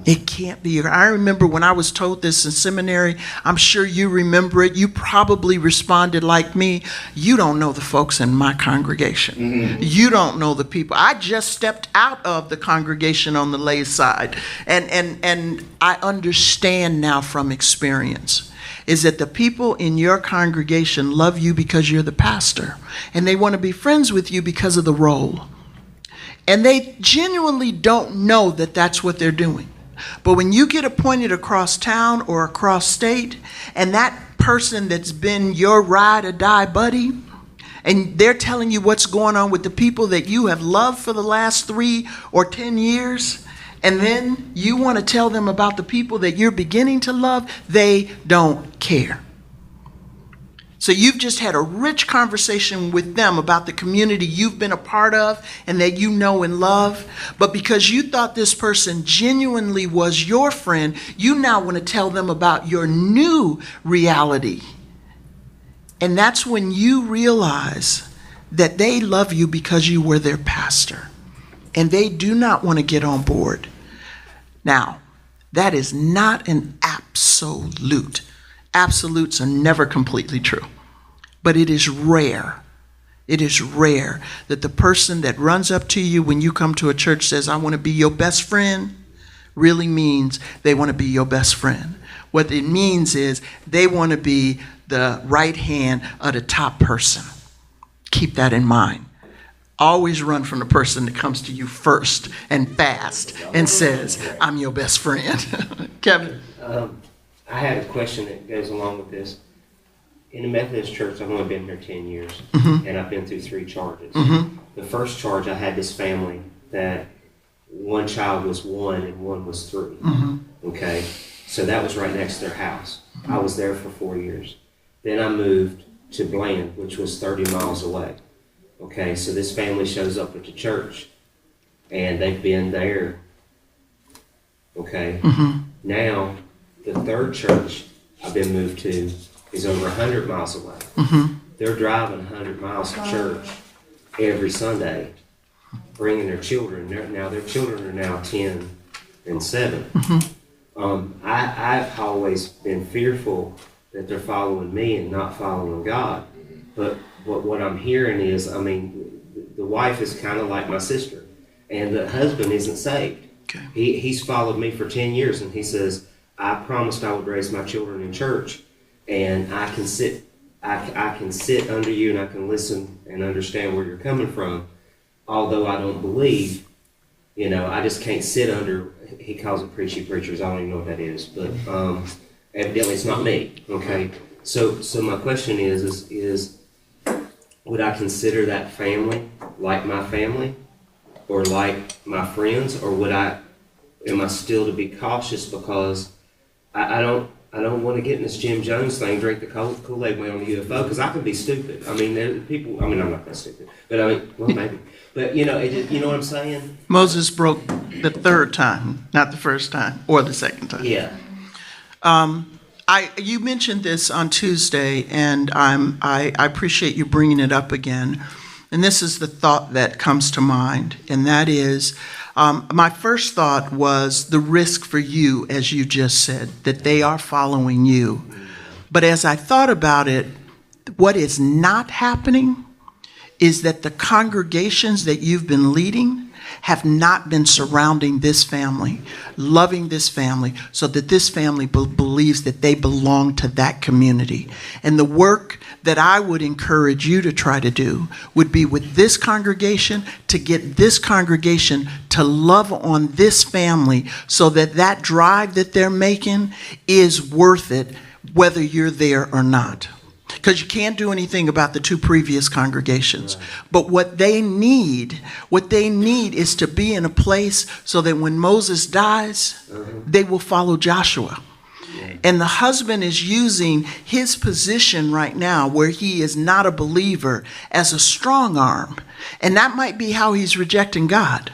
It can't be. I remember when I was told this in seminary, I'm sure you remember it. You probably responded like me. You don't know the folks in my congregation. Mm-hmm. You don't know the people. I just stepped out of the congregation on the lay side. And I understand now from experience is that the people in your congregation love you because you're the pastor. And they want to be friends with you because of the role. And they genuinely don't know that that's what they're doing. But when you get appointed across town or across state, and that person that's been your ride or die buddy, and they're telling you what's going on with the people that you have loved for the last 3 or 10 years, and then you want to tell them about the people that you're beginning to love, they don't care. So you've just had a rich conversation with them about the community you've been a part of and that you know and love. But because you thought this person genuinely was your friend, you now want to tell them about your new reality. And that's when you realize that they love you because you were their pastor. And they do not want to get on board. Now, that is not an absolute. Absolutes are never completely true. But it is rare. It is rare that the person that runs up to you when you come to a church says, I want to be your best friend, really means they want to be your best friend. What it means is they want to be the right hand of the top person. Keep that in mind. Always run from the person that comes to you first and fast and says, I'm your best friend. Kevin? I had a question that goes along with this. In the Methodist Church, I've only been here 10 years, and I've been through 3 charges. The first charge, I had this family that one child was 1 and 1 was 3. Okay? So that was right next to their house. I was there for 4 years. Then I moved to Bland, which was 30 miles away. Okay, so this family shows up at the church, and they've been there. Okay? Now, the third church I've been moved to is over 100 miles away. They're driving 100 miles to church every Sunday, bringing their children. Their children are now 10 and 7. I've always been fearful that they're following me and not following God. But what I'm hearing is, I mean, the wife is kind of like my sister, and the husband isn't saved. Okay. He's followed me for 10 years, and he says, I promised I would raise my children in church, and I can sit under you and I can listen and understand where you're coming from, although I don't believe, I just can't sit under, he calls it preachy preachers, I don't even know what that is, but evidently it's not me, okay? So my question is would I consider that family like my family or like my friends, or am I still to be cautious because I don't want to get in this Jim Jones thing, drink the Kool-Aid way on the UFO, because I could be stupid. I mean, there are people, I'm not that stupid, but well, maybe. But, you know what I'm saying? Moses broke the third time, not the first time, or the second time. Yeah. You mentioned this on Tuesday, and I appreciate you bringing it up again. And this is the thought that comes to mind, and that is, my first thought was the risk for you, as you just said, that they are following you. But as I thought about it, what is not happening is that the congregations that you've been leading have not been surrounding this family, loving this family, so that this family believes that they belong to that community. And the work that I would encourage you to try to do would be with this congregation, to get this congregation to love on this family, so that that drive that they're making is worth it, whether you're there or not. Because you can't do anything about the two previous congregations. But what they need is to be in a place so that when Moses dies, they will follow Joshua. And the husband is using his position right now, where he is not a believer, as a strong arm. And that might be how he's rejecting God.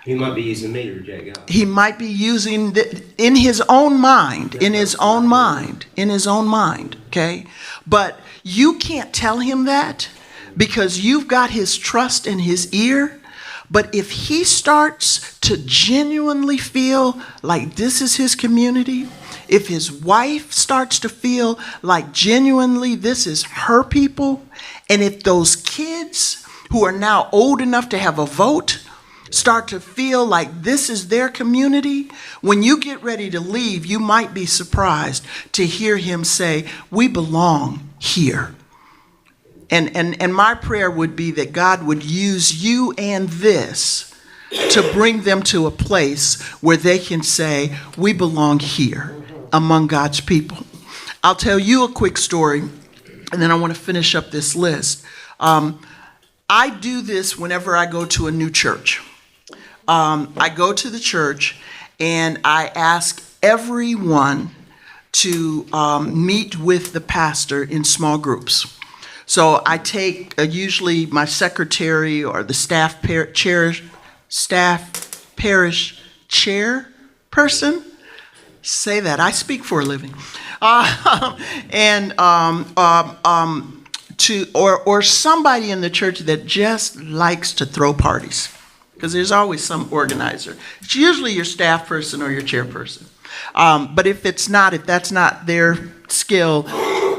He might be using me to reject God. He might be using in his own mind, okay? But you can't tell him that, because you've got his trust in his ear. But if he starts to genuinely feel like this is his community, if his wife starts to feel like genuinely this is her people, and if those kids who are now old enough to have a vote start to feel like this is their community, when you get ready to leave, you might be surprised to hear him say, "We belong here." And my prayer would be that God would use you and this to bring them to a place where they can say, "We belong here among God's people." I'll tell you a quick story, and then I want to finish up this list. I do this whenever I go to a new church. I go to the church and I ask everyone to meet with the pastor in small groups. So I take usually my secretary or the staff parish chair person. Say that, I speak for a living. Or somebody in the church that just likes to throw parties. Because there's always some organizer. It's usually your staff person or your chairperson. But if that's not their skill,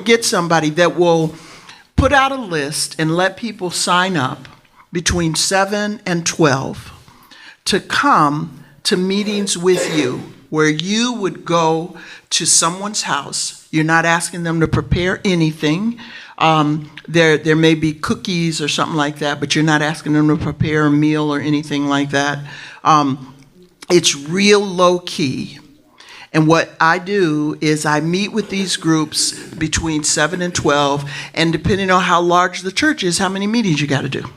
get somebody that will put out a list and let people sign up between 7 and 12 to come to meetings with you, where you would go to someone's house. You're not asking them to prepare anything. There may be cookies or something like that, but you're not asking them to prepare a meal or anything like that. It's real low key. And what I do is I meet with these groups between 7 and 12, and depending on how large the church is, how many meetings you got to do.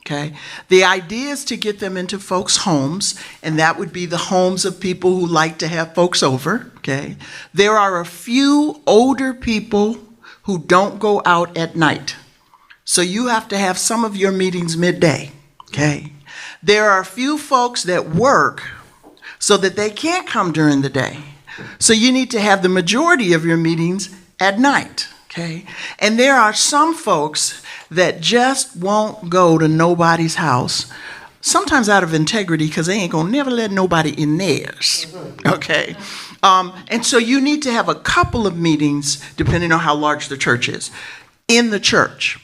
Okay? The idea is to get them into folks' homes, and that would be the homes of people who like to have folks over. Okay? There are a few older people who don't go out at night. So you have to have some of your meetings midday. Okay? There are a few folks that work so that they can't come during the day. So you need to have the majority of your meetings at night. Okay? And there are some folks that just won't go to nobody's house, sometimes out of integrity, because they ain't gonna never let nobody in theirs. Okay? And so you need to have a couple of meetings, depending on how large the church is, in the church.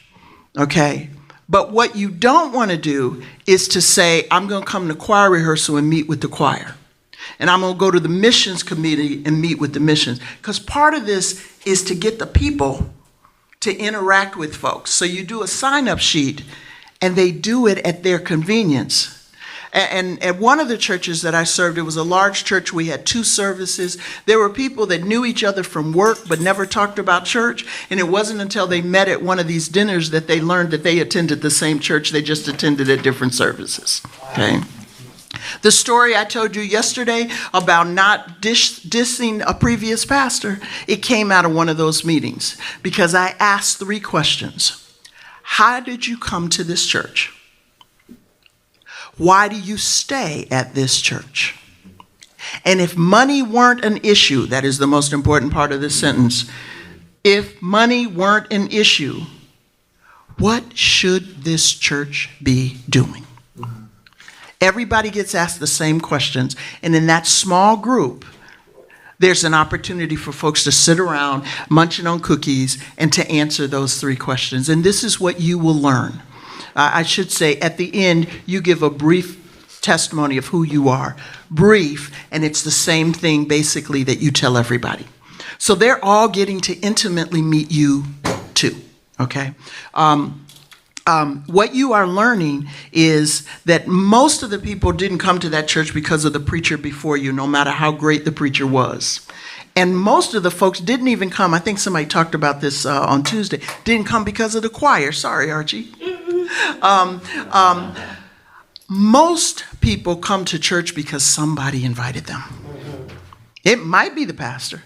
Okay? But what you don't want to do is to say, I'm going to come to choir rehearsal and meet with the choir. And I'm going to go to the missions committee and meet with the missions. Because part of this is to get the people to interact with folks. So you do a sign-up sheet, and they do it at their convenience. And at one of the churches that I served, it was a large church. We had 2 services. There were people that knew each other from work but never talked about church. And it wasn't until they met at one of these dinners that they learned that they attended the same church. They just attended at different services. Okay. The story I told you yesterday about not dissing a previous pastor, it came out of one of those meetings because I asked 3 questions. How did you come to this church? Why do you stay at this church? And if money weren't an issue, that is the most important part of this sentence. If money weren't an issue, what should this church be doing? Everybody gets asked the same questions. And in that small group, there's an opportunity for folks to sit around munching on cookies and to answer those 3 questions. And this is what you will learn. I should say, at the end, you give a brief testimony of who you are. Brief, and it's the same thing basically that you tell everybody. So they're all getting to intimately meet you too, okay? What you are learning is that most of the people didn't come to that church because of the preacher before you, no matter how great the preacher was. And most of the folks didn't even come, I think somebody talked about this on Tuesday, didn't come because of the choir. Sorry, Archie. Most people come to church because somebody invited them. It might be the pastor.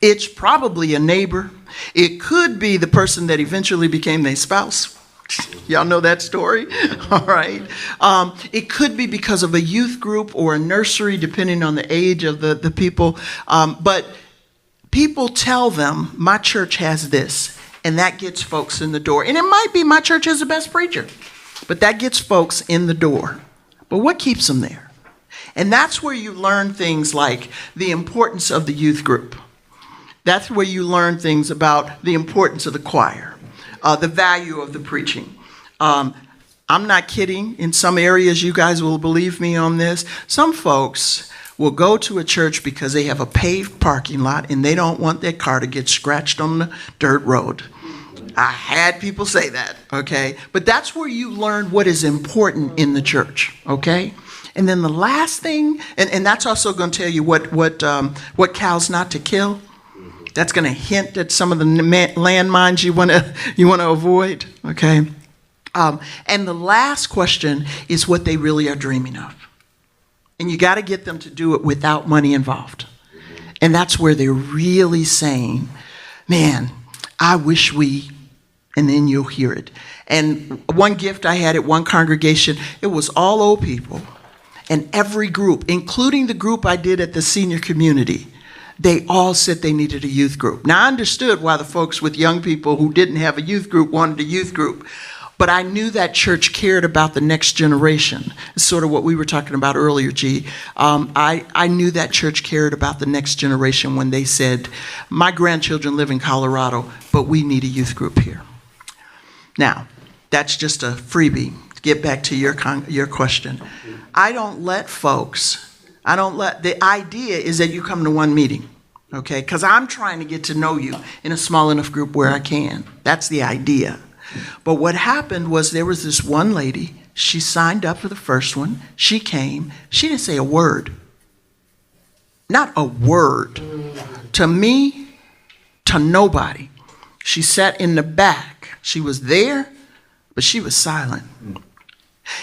It's probably a neighbor. It could be the person that eventually became their spouse. Y'all know that story? All right. It could be because of a youth group or a nursery, depending on the age of the people. But people tell them, my church has this, and that gets folks in the door. And it might be my church has the best preacher, but that gets folks in the door. But what keeps them there? And that's where you learn things like the importance of the youth group. That's where you learn things about the importance of the choir, the value of the preaching. I'm not kidding. In some areas, you guys will believe me on this. Some folks will go to a church because they have a paved parking lot and they don't want their car to get scratched on the dirt road. I had people say that, okay? But that's where you learn what is important in the church, okay? And then the last thing, and that's also going to tell you what cows not to kill. That's going to hint at some of the landmines you want to avoid, okay? And the last question is what they really are dreaming of. And you got to get them to do it without money involved. And that's where they're really saying, man, I wish we, and then you'll hear it. And one gift I had at one congregation, it was all old people. And every group, including the group I did at the senior community, they all said they needed a youth group. Now, I understood why the folks with young people who didn't have a youth group wanted a youth group. But I knew that church cared about the next generation. It's sort of what we were talking about earlier, G. I knew that church cared about the next generation when they said, my grandchildren live in Colorado, but we need a youth group here. Now, that's just a freebie. To get back to your question. I don't let folks, the idea is that you come to one meeting, okay? Because I'm trying to get to know you in a small enough group where I can. That's the idea. But what happened was there was this one lady, she signed up for the first one, she came, she didn't say a word. Not a word. To me, to nobody. She sat in the back. She was there, but she was silent.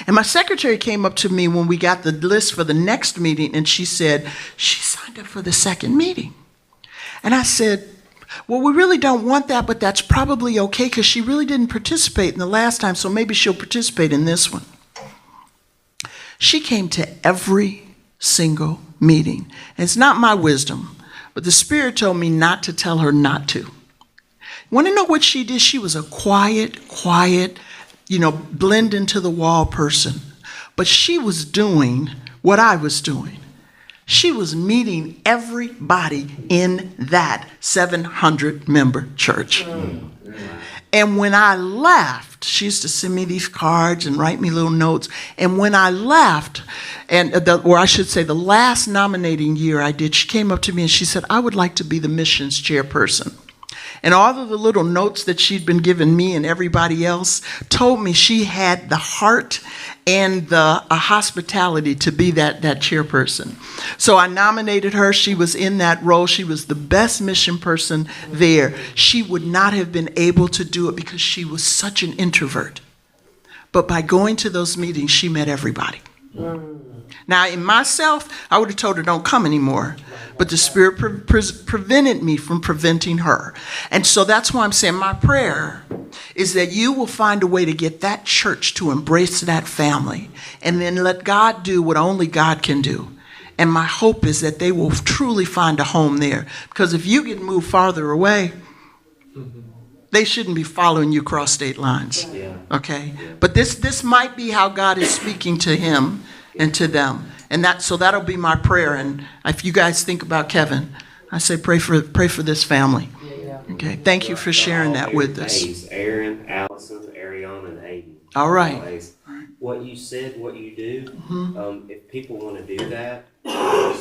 And my secretary came up to me when we got the list for the next meeting, and she said, she signed up for the second meeting. And I said, well, we really don't want that, but that's probably okay because she really didn't participate in the last time, so maybe she'll participate in this one. She came to every single meeting. And it's not my wisdom, but the Spirit told me not to tell her not to. Want to know what she did? She was a quiet, blend into the wall person. But she was doing what I was doing. She was meeting everybody in that 700-member church. And when I left, she used to send me these cards and write me little notes. And when I left, or I should say the last nominating year I did, she came up to me and she said, I would like to be the missions chairperson. And all of the little notes that she'd been giving me and everybody else told me she had the heart and the hospitality to be that chairperson. So I nominated her. She was in that role. She was the best mission person there. She would not have been able to do it because she was such an introvert. But by going to those meetings, she met everybody. Now, in myself, I would have told her, don't come anymore. But the Spirit prevented me from preventing her. And so that's why I'm saying my prayer is that you will find a way to get that church to embrace that family. And then let God do what only God can do. And my hope is that they will truly find a home there. Because if you get moved farther away, they shouldn't be following you across state lines. Okay? But this might be how God is speaking to him and to them. And so that'll be my prayer. And if you guys think about Kevin, I say pray for this family. Okay, thank you for sharing that with us. Aaron, Allison, Ariana, and Aiden. All right. ways. What you said, what you do, Mhm. if people want to do that,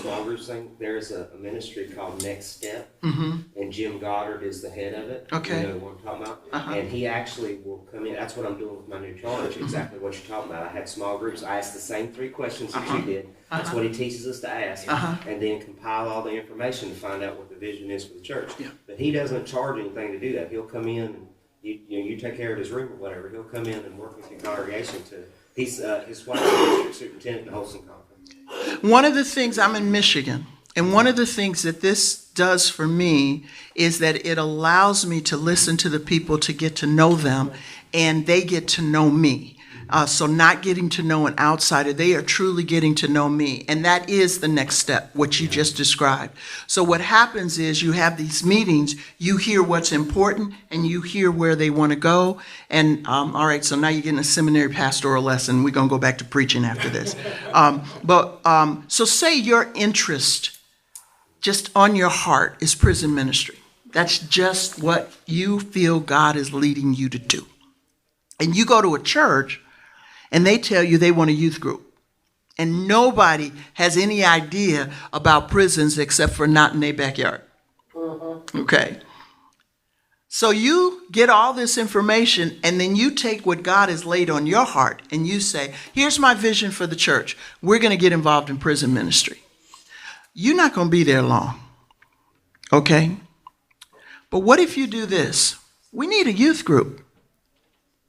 small groups thing, there's a ministry called Next Step, Mhm. and Jim Goddard is the head of it. Okay. You know what I'm talking about? Uh-huh. And he actually will come in. That's what I'm doing with my new charge, exactly what you're talking about. I had small groups. I asked the same 3 questions that you did. That's what he teaches us to ask. And then compile all the information to find out what the vision is for the church. Yeah. But he doesn't charge anything to do that. He'll come in and you take care of his room or whatever. He'll come in and work with your congregation to. He's his wife's the district superintendent in Holston Conference. One of the things, I'm in Michigan, and one of the things that this does for me is that it allows me to listen to the people, to get to know them, and they get to know me. So not getting to know an outsider, they are truly getting to know me. And that is the next step, what you just described. So what happens is you have these meetings, you hear what's important, and you hear where they want to go. And all right, so now you're getting a seminary pastoral lesson. We're going to go back to preaching after this. So say your interest just on your heart is prison ministry. That's just what you feel God is leading you to do. And you go to a church and they tell you they want a youth group. And nobody has any idea about prisons except for not in their backyard. Okay. So you get all this information and then you take what God has laid on your heart and you say, here's my vision for the church. We're going to get involved in prison ministry. You're not going to be there long. Okay. But what if you do this? We need a youth group.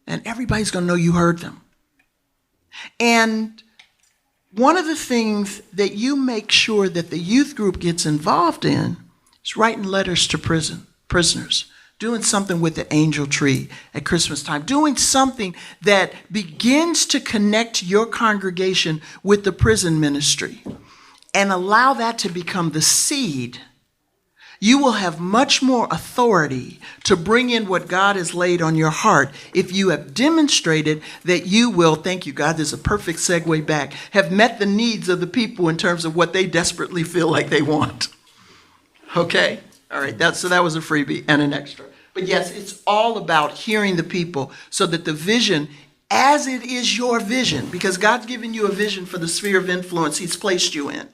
And everybody's going to know you heard them. And one of the things that you make sure that the youth group gets involved in is writing letters to prisoners, doing something with the angel tree at Christmas time, doing something that begins to connect your congregation with the prison ministry and allow that to become the seed. You will have much more authority to bring in what God has laid on your heart if you have demonstrated that you will, thank you God, there's a perfect segue back, have met the needs of the people in terms of what they desperately feel like they want. Okay? All right, so that was a freebie and an extra. But yes, it's all about hearing the people so that the vision, as it is your vision, because God's given you a vision for the sphere of influence He's placed you in.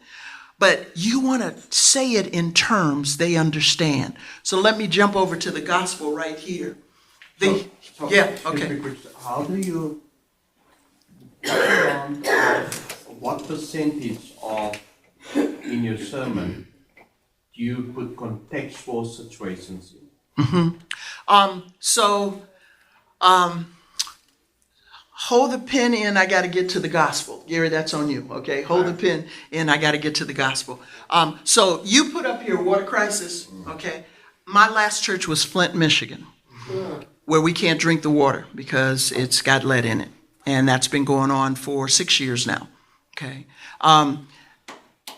But you want to say it in terms they understand. So let me jump over to the gospel right here. How do you what percentage of in your sermon do you put contextual situations in? Hold the pen in, I got to get to the gospel. Gary, that's on you, okay? Hold the pen in, I got to get to the gospel. So you put up here water crisis, okay? My last church was Flint, Michigan, where we can't drink the water because it's got lead in it. And that's been going on for 6 years now, okay?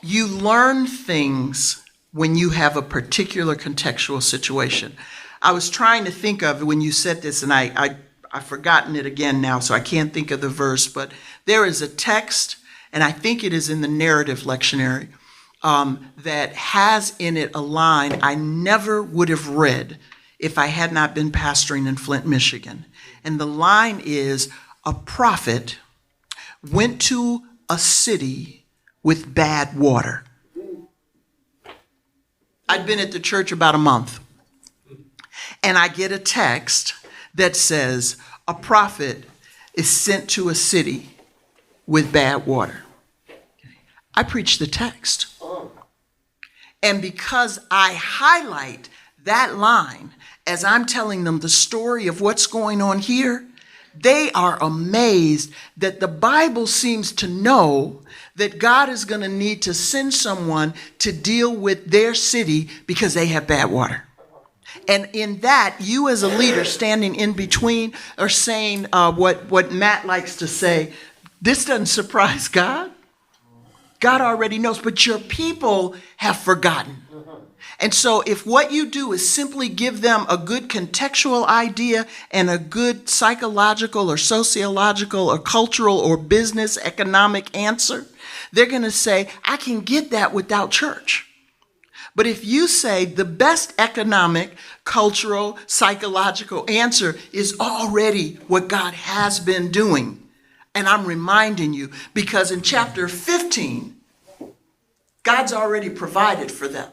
You learn things when you have a particular contextual situation. I was trying to think of when you said this, and I've forgotten it again now, so I can't think of the verse, but there is a text, and I think it is in the narrative lectionary, that has in it a line I never would have read if I had not been pastoring in Flint, Michigan. And the line is, a prophet went to a city with bad water. I'd been at the church about a month, and I get a text that says a prophet is sent to a city with bad water. I preach the text. And because I highlight that line as I'm telling them the story of what's going on here, they are amazed that the Bible seems to know that God is going to need to send someone to deal with their city because they have bad water. And in that, you as a leader standing in between are saying what Matt likes to say, this doesn't surprise God. God already knows, but your people have forgotten. And so if what you do is simply give them a good contextual idea and a good psychological or sociological or cultural or business economic answer, they're going to say, I can get that without church. But if you say the best economic, cultural, psychological answer is already what God has been doing, and I'm reminding you, because in chapter 15, God's already provided for them,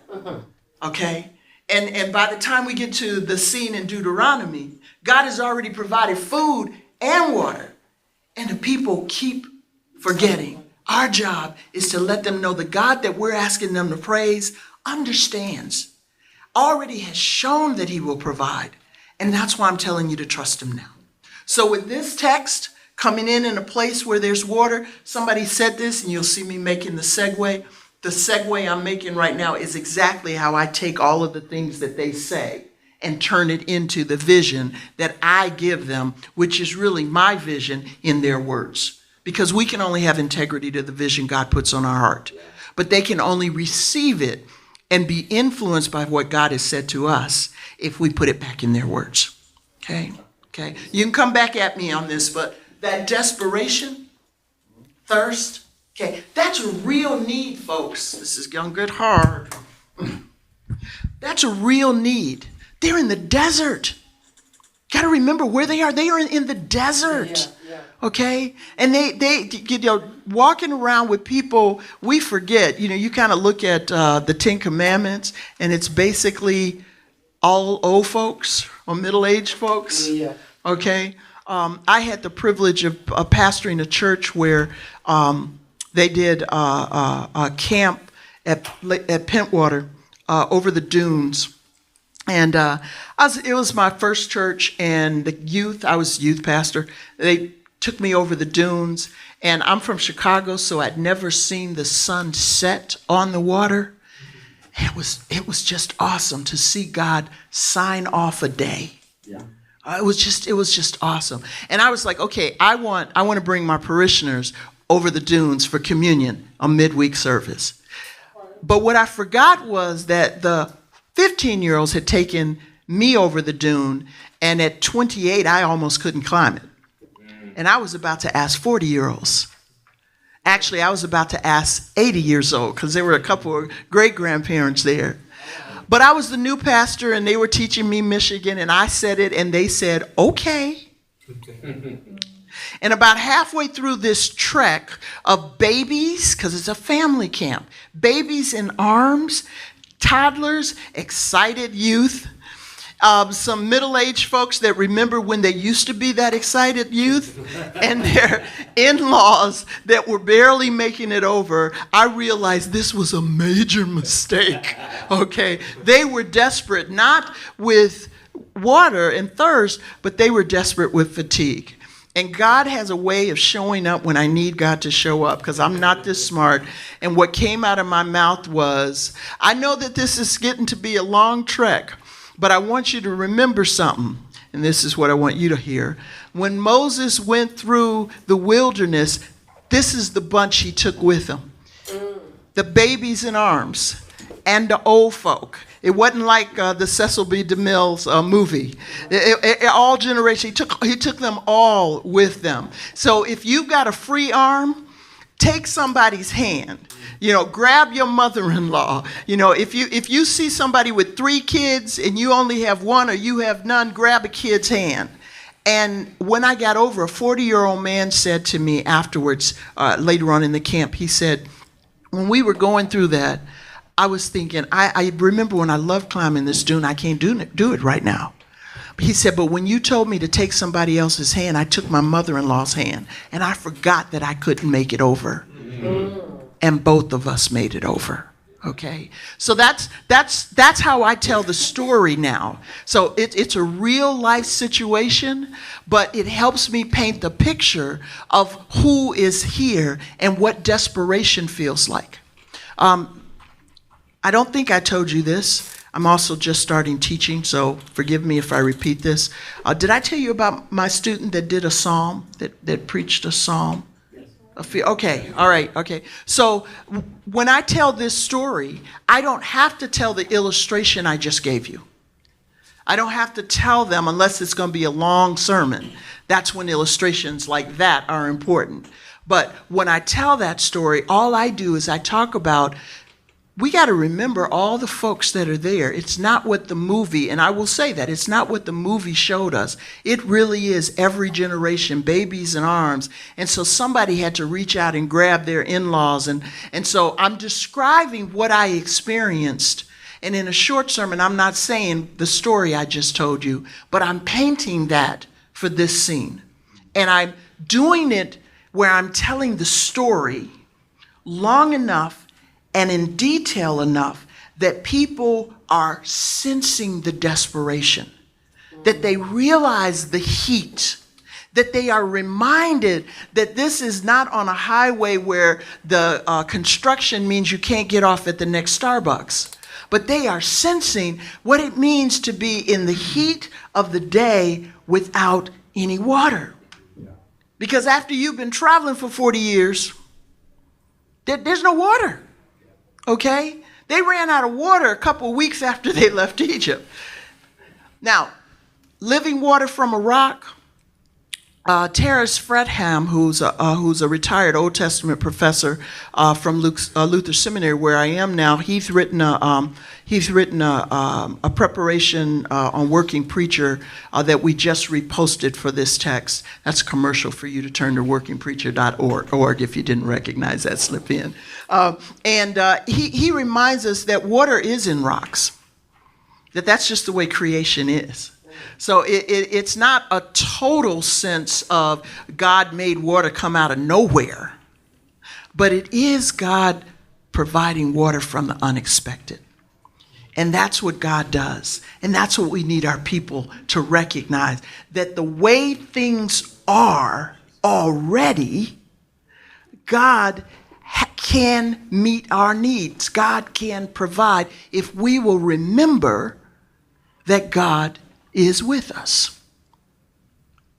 okay? And by the time we get to the scene in Deuteronomy, God has already provided food and water, and the people keep forgetting. Our job is to let them know the God that we're asking them to praise understands, already has shown that he will provide. And that's why I'm telling you to trust him now. So with this text coming in a place where there's water, somebody said this, and you'll see me making the segue. The segue I'm making right now is exactly how I take all of the things that they say and turn it into the vision that I give them, which is really my vision in their words. Because we can only have integrity to the vision God puts on our heart. But they can only receive it and be influenced by what God has said to us if we put it back in their words. Okay? You can come back at me on this, but that desperation, thirst, okay, that's a real need, folks. This is gonna get hard. That's a real need. They're in the desert. Got to remember where they are. They are in the desert. Okay? And they walking around with people, we forget. You kind of look at the Ten Commandments, and it's basically all old folks or middle-aged folks. Okay? I had the privilege of pastoring a church where they did a camp at Pentwater over the dunes. And it was my first church, and the youth, I was youth pastor, they took me over the dunes, and I'm from Chicago, so I'd never seen the sun set on the water. It was just awesome to see God sign off a day. It was just awesome. And I was like, okay, I want to bring my parishioners over the dunes for communion, a midweek service. But what I forgot was that the 15-year-olds had taken me over the dune, and at 28, I almost couldn't climb it. And I was about to ask 40-year-olds. Actually, I was about to ask 80 years old, because there were a couple of great-grandparents there. But I was the new pastor, and they were teaching me Michigan, and I said it, and they said, okay. And about halfway through this trek of babies, because it's a family camp, babies in arms, toddlers, excited youth, some middle-aged folks that remember when they used to be that excited youth, and their in-laws that were barely making it over, I realized this was a major mistake, okay? They were desperate, not with water and thirst, but they were desperate with fatigue. And God has a way of showing up when I need God to show up, because I'm not this smart. And what came out of my mouth was, I know that this is getting to be a long trek, but I want you to remember something. And this is what I want you to hear. When Moses went through the wilderness, this is the bunch he took with him. The babies in arms and the old folk. It wasn't like the Cecil B. DeMille's movie. All generations, he took them all with them. So if you've got a free arm, take somebody's hand. Grab your mother-in-law. If you see somebody with 3 kids and you only have 1 or you have none, grab a kid's hand. And when I got over, a 40-year-old man said to me afterwards, later on in the camp, he said, when we were going through that, I was thinking, I remember when I loved climbing this dune, I can't do it right now. He said, but when you told me to take somebody else's hand, I took my mother-in-law's hand, and I forgot that I couldn't make it over. And both of us made it over. Okay? So that's how I tell the story now. So it's a real life situation, but it helps me paint the picture of who is here and what desperation feels like. I don't think I told you this. I'm also just starting teaching, so forgive me if I repeat this. Did I tell you about my student that did a psalm, that preached a psalm? Okay, all right, okay. So when I tell this story, I don't have to tell the illustration I just gave you. I don't have to tell them unless it's going to be a long sermon. That's when illustrations like that are important. But when I tell that story, all I do is I talk about we got to remember all the folks that are there. It's not what the movie, and I will say that, it's not what the movie showed us. It really is every generation, babies in arms. And so somebody had to reach out and grab their in-laws. And so I'm describing what I experienced. And in a short sermon, I'm not saying the story I just told you, but I'm painting that for this scene. And I'm doing it where I'm telling the story long enough and in detail enough that people are sensing the desperation, that they realize the heat, that they are reminded that this is not on a highway where the construction means you can't get off at the next Starbucks, but they are sensing what it means to be in the heat of the day without any water. Because after you've been traveling for 40 years, there's no water. Okay? They ran out of water a couple of weeks after they left Egypt. Now, living water from a rock, Terence Fredham, who's a retired Old Testament professor from Luther Seminary, where I am now, he's written a preparation on Working Preacher that we just reposted for this text. That's a commercial for you to turn to workingpreacher.org if you didn't recognize that slip in. He reminds us that water is in rocks, that's just the way creation is. So it's not a total sense of God made water come out of nowhere, but it is God providing water from the unexpected. And that's what God does. And that's what we need our people to recognize, that the way things are already, God can meet our needs. God can provide if we will remember that God is with us.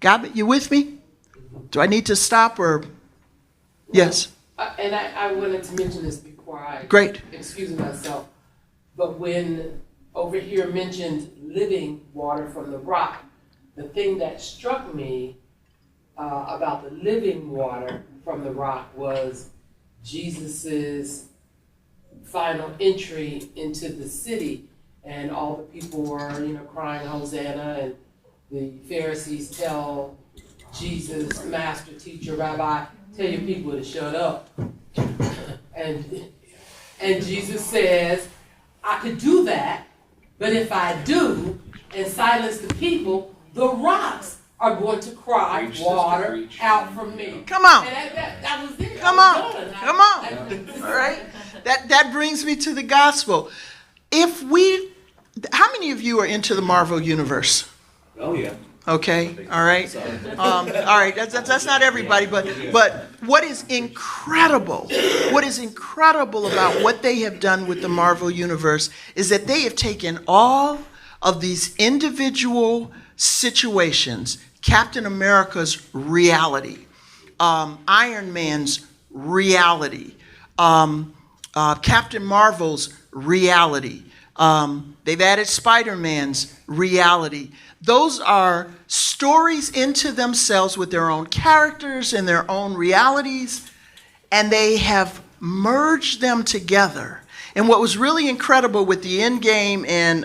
God, you with me? Do I need to stop or? Yes. And I wanted to mention this before I excuse myself. But when over here mentioned living water from the rock, the thing that struck me about the living water from the rock was Jesus's final entry into the city. And all the people were, crying Hosanna, and the Pharisees tell Jesus, Master, Teacher, Rabbi, tell your people to shut up. And Jesus says, I could do that, but if I do and silence the people, the rocks are going to cry water out from me. Come on. And that was it. Come on. All right. That brings me to the gospel. How many of you are into the Marvel Universe? Oh, yeah. Okay, all right. All right, that's not everybody, but what is incredible about what they have done with the Marvel Universe is that they have taken all of these individual situations, Captain America's reality, Iron Man's reality, Captain Marvel's reality, they've added Spider-Man's reality. Those are stories into themselves with their own characters and their own realities, and they have merged them together. And what was really incredible with the Endgame and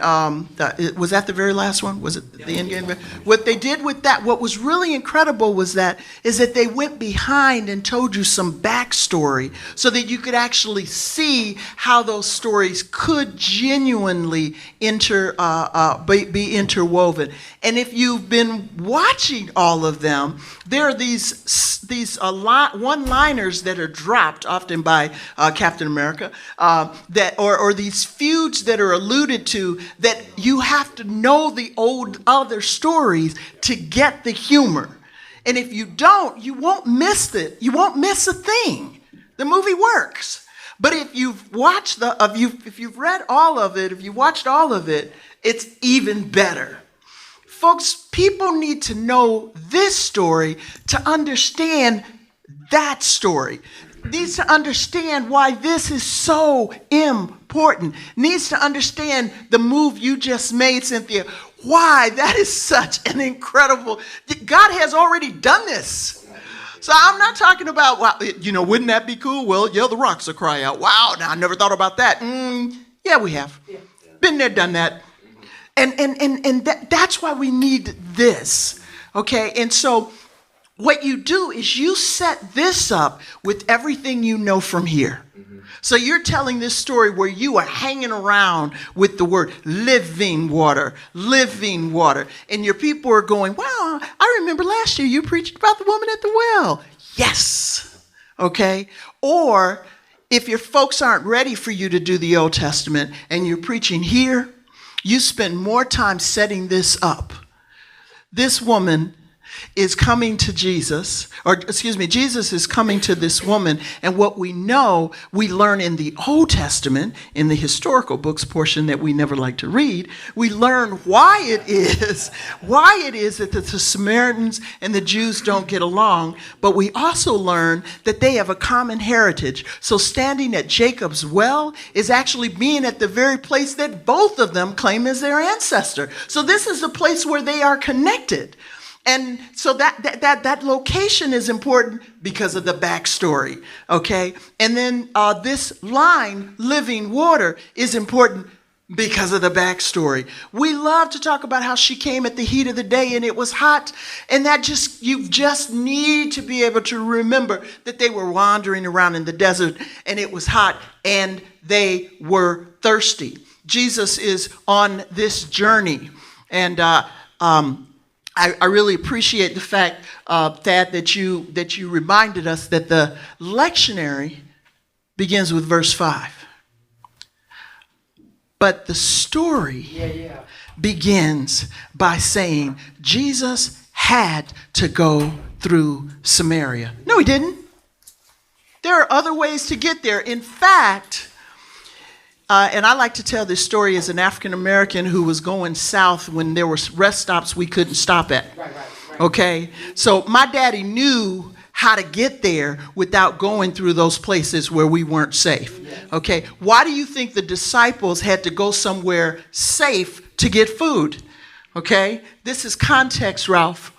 was that the very last one? Was it the Endgame? What they did with that, what was really incredible was that they went behind and told you some backstory so that you could actually see how those stories could genuinely be interwoven. And if you've been watching all of them, there are these one-liners that are dropped often by Captain America or these feuds that are alluded to that you have to know the other stories to get the humor. And if you don't, you won't miss it. You won't miss a thing. The movie works. But if you've watched if you've read all of it, if you watched all of it, it's even better. Folks, people need to know this story to understand that story. Needs to understand why this is so important. Needs to understand the move you just made, Cynthia. Why that is such an incredible. God has already done this. So I'm not talking about, well, wouldn't that be cool? Well, yeah, the rocks will cry out. Wow, now I never thought about that. Yeah, we have. Been there, done that. And that's why we need this, okay? And so what you do is you set this up with everything you know from here. So you're telling this story where you are hanging around with the word living water, and your people are going, wow, I remember last year you preached about the woman at the well. Yes, okay? Or if your folks aren't ready for you to do the Old Testament and you're preaching here, you spend more time setting this up. This woman is coming to Jesus, Jesus is coming to this woman, and what we know, we learn in the Old Testament, in the historical books portion that we never like to read, we learn why it is that the Samaritans and the Jews don't get along, but we also learn that they have a common heritage. So standing at Jacob's well is actually being at the very place that both of them claim as their ancestor. So this is a place where they are connected. And so that location is important because of the backstory, okay? And then this line, living water, is important because of the backstory. We love to talk about how she came at the heat of the day and it was hot. And you just need to be able to remember that they were wandering around in the desert and it was hot and they were thirsty. Jesus is on this journey. And I really appreciate the fact, Thad, that you reminded us that the lectionary begins with verse 5. But the story begins by saying Jesus had to go through Samaria. No, he didn't. There are other ways to get there. In fact, and I like to tell this story as an African American who was going south when there were rest stops we couldn't stop at. Okay? So my daddy knew how to get there without going through those places where we weren't safe. Okay? Why do you think the disciples had to go somewhere safe to get food? Okay? This is context, Ralph.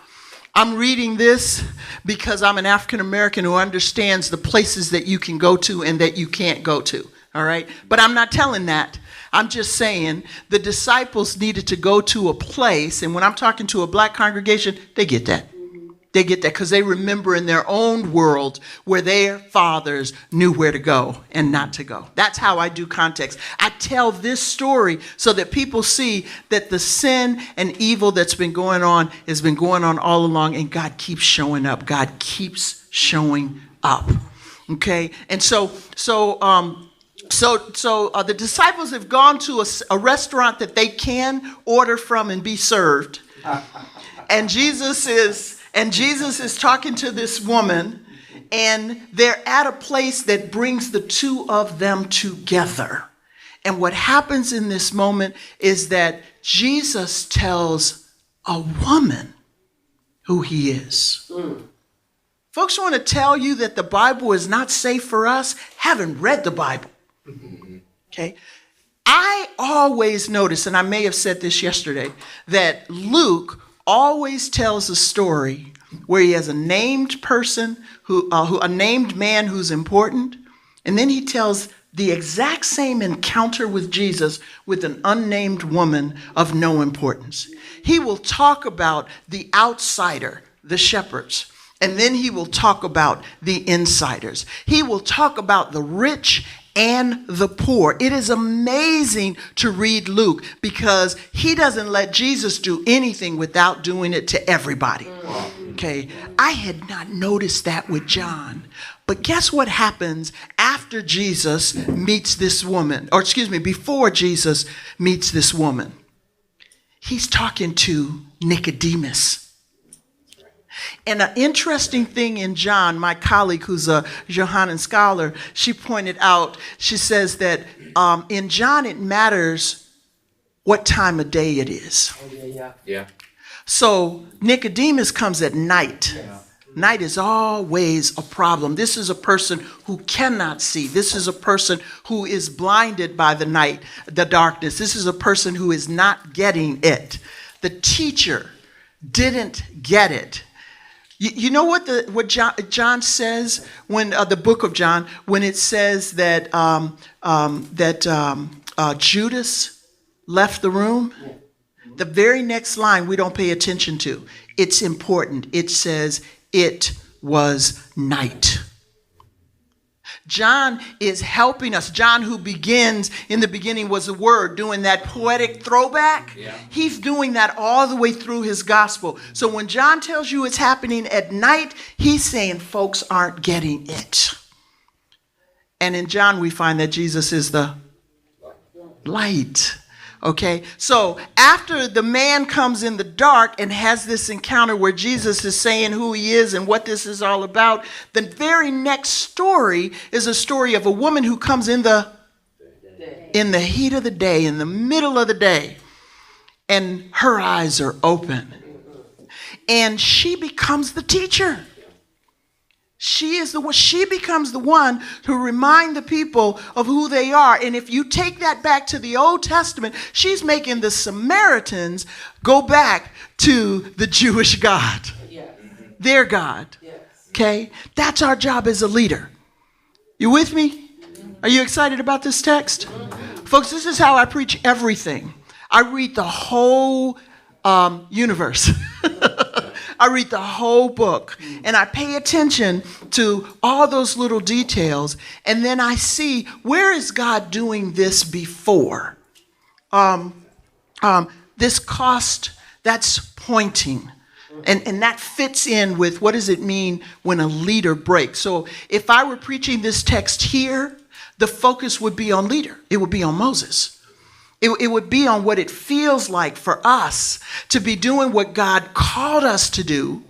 I'm reading this because I'm an African American who understands the places that you can go to and that you can't go to. All right. But I'm not telling that. I'm just saying the disciples needed to go to a place. And when I'm talking to a black congregation, they get that. They get that because they remember in their own world where their fathers knew where to go and not to go. That's how I do context. I tell this story so that people see that the sin and evil that's been going on has been going on all along, and God keeps showing up. God keeps showing up. Okay. And so the disciples have gone to a restaurant that they can order from and be served. And Jesus is talking to this woman, and they're at a place that brings the two of them together. And what happens in this moment is that Jesus tells a woman who he is. Folks want to tell you that the Bible is not safe for us, haven't read the Bible. Okay, I always notice, and I may have said this yesterday, that Luke always tells a story where he has a named person, a named man who's important, and then he tells the exact same encounter with Jesus with an unnamed woman of no importance. He will talk about the outsider, the shepherds, and then he will talk about the insiders. He will talk about the rich and the poor. It is amazing to read Luke because he doesn't let Jesus do anything without doing it to everybody. Okay, I had not noticed that with John. But guess what happens after Jesus meets this woman, or before Jesus meets this woman? He's talking to Nicodemus. And an interesting thing in John, my colleague who's a Johannine scholar, she pointed out, she says that in John it matters what time of day it is. Yeah. So Nicodemus comes at night. Night is always a problem. This is a person who cannot see. This is a person who is blinded by the night, the darkness. This is a person who is not getting it. The teacher didn't get it. You know what John says when the book of John, when it says that Judas left the room? The very next line we don't pay attention to. It's important. It says it was night. John is helping us. John, who begins, in the beginning was the Word, doing that poetic throwback. Yeah. He's doing that all the way through his gospel. So when John tells you it's happening at night, he's saying folks aren't getting it. And in John, we find that Jesus is the light. Okay, so after the man comes in the dark and has this encounter where Jesus is saying who he is and what this is all about, the very next story is a story of a woman who comes in the heat of the day, in the middle of the day, and her eyes are open. And she becomes the teacher. She becomes the one to remind the people of who they are. And if you take that back to the Old Testament, she's making the Samaritans go back to the Jewish God. Yes. Their God. Yes. Okay? That's our job as a leader. You with me? Are you excited about this text? Folks, this is how I preach everything. I read the whole universe. I read the whole book and I pay attention to all those little details, and then I see, where is God doing this before? This cost, that's pointing. And that fits in with what does it mean when a leader breaks. So if I were preaching this text here, the focus would be on leader. It would be on Moses. It would be on what it feels like for us to be doing what God called us to do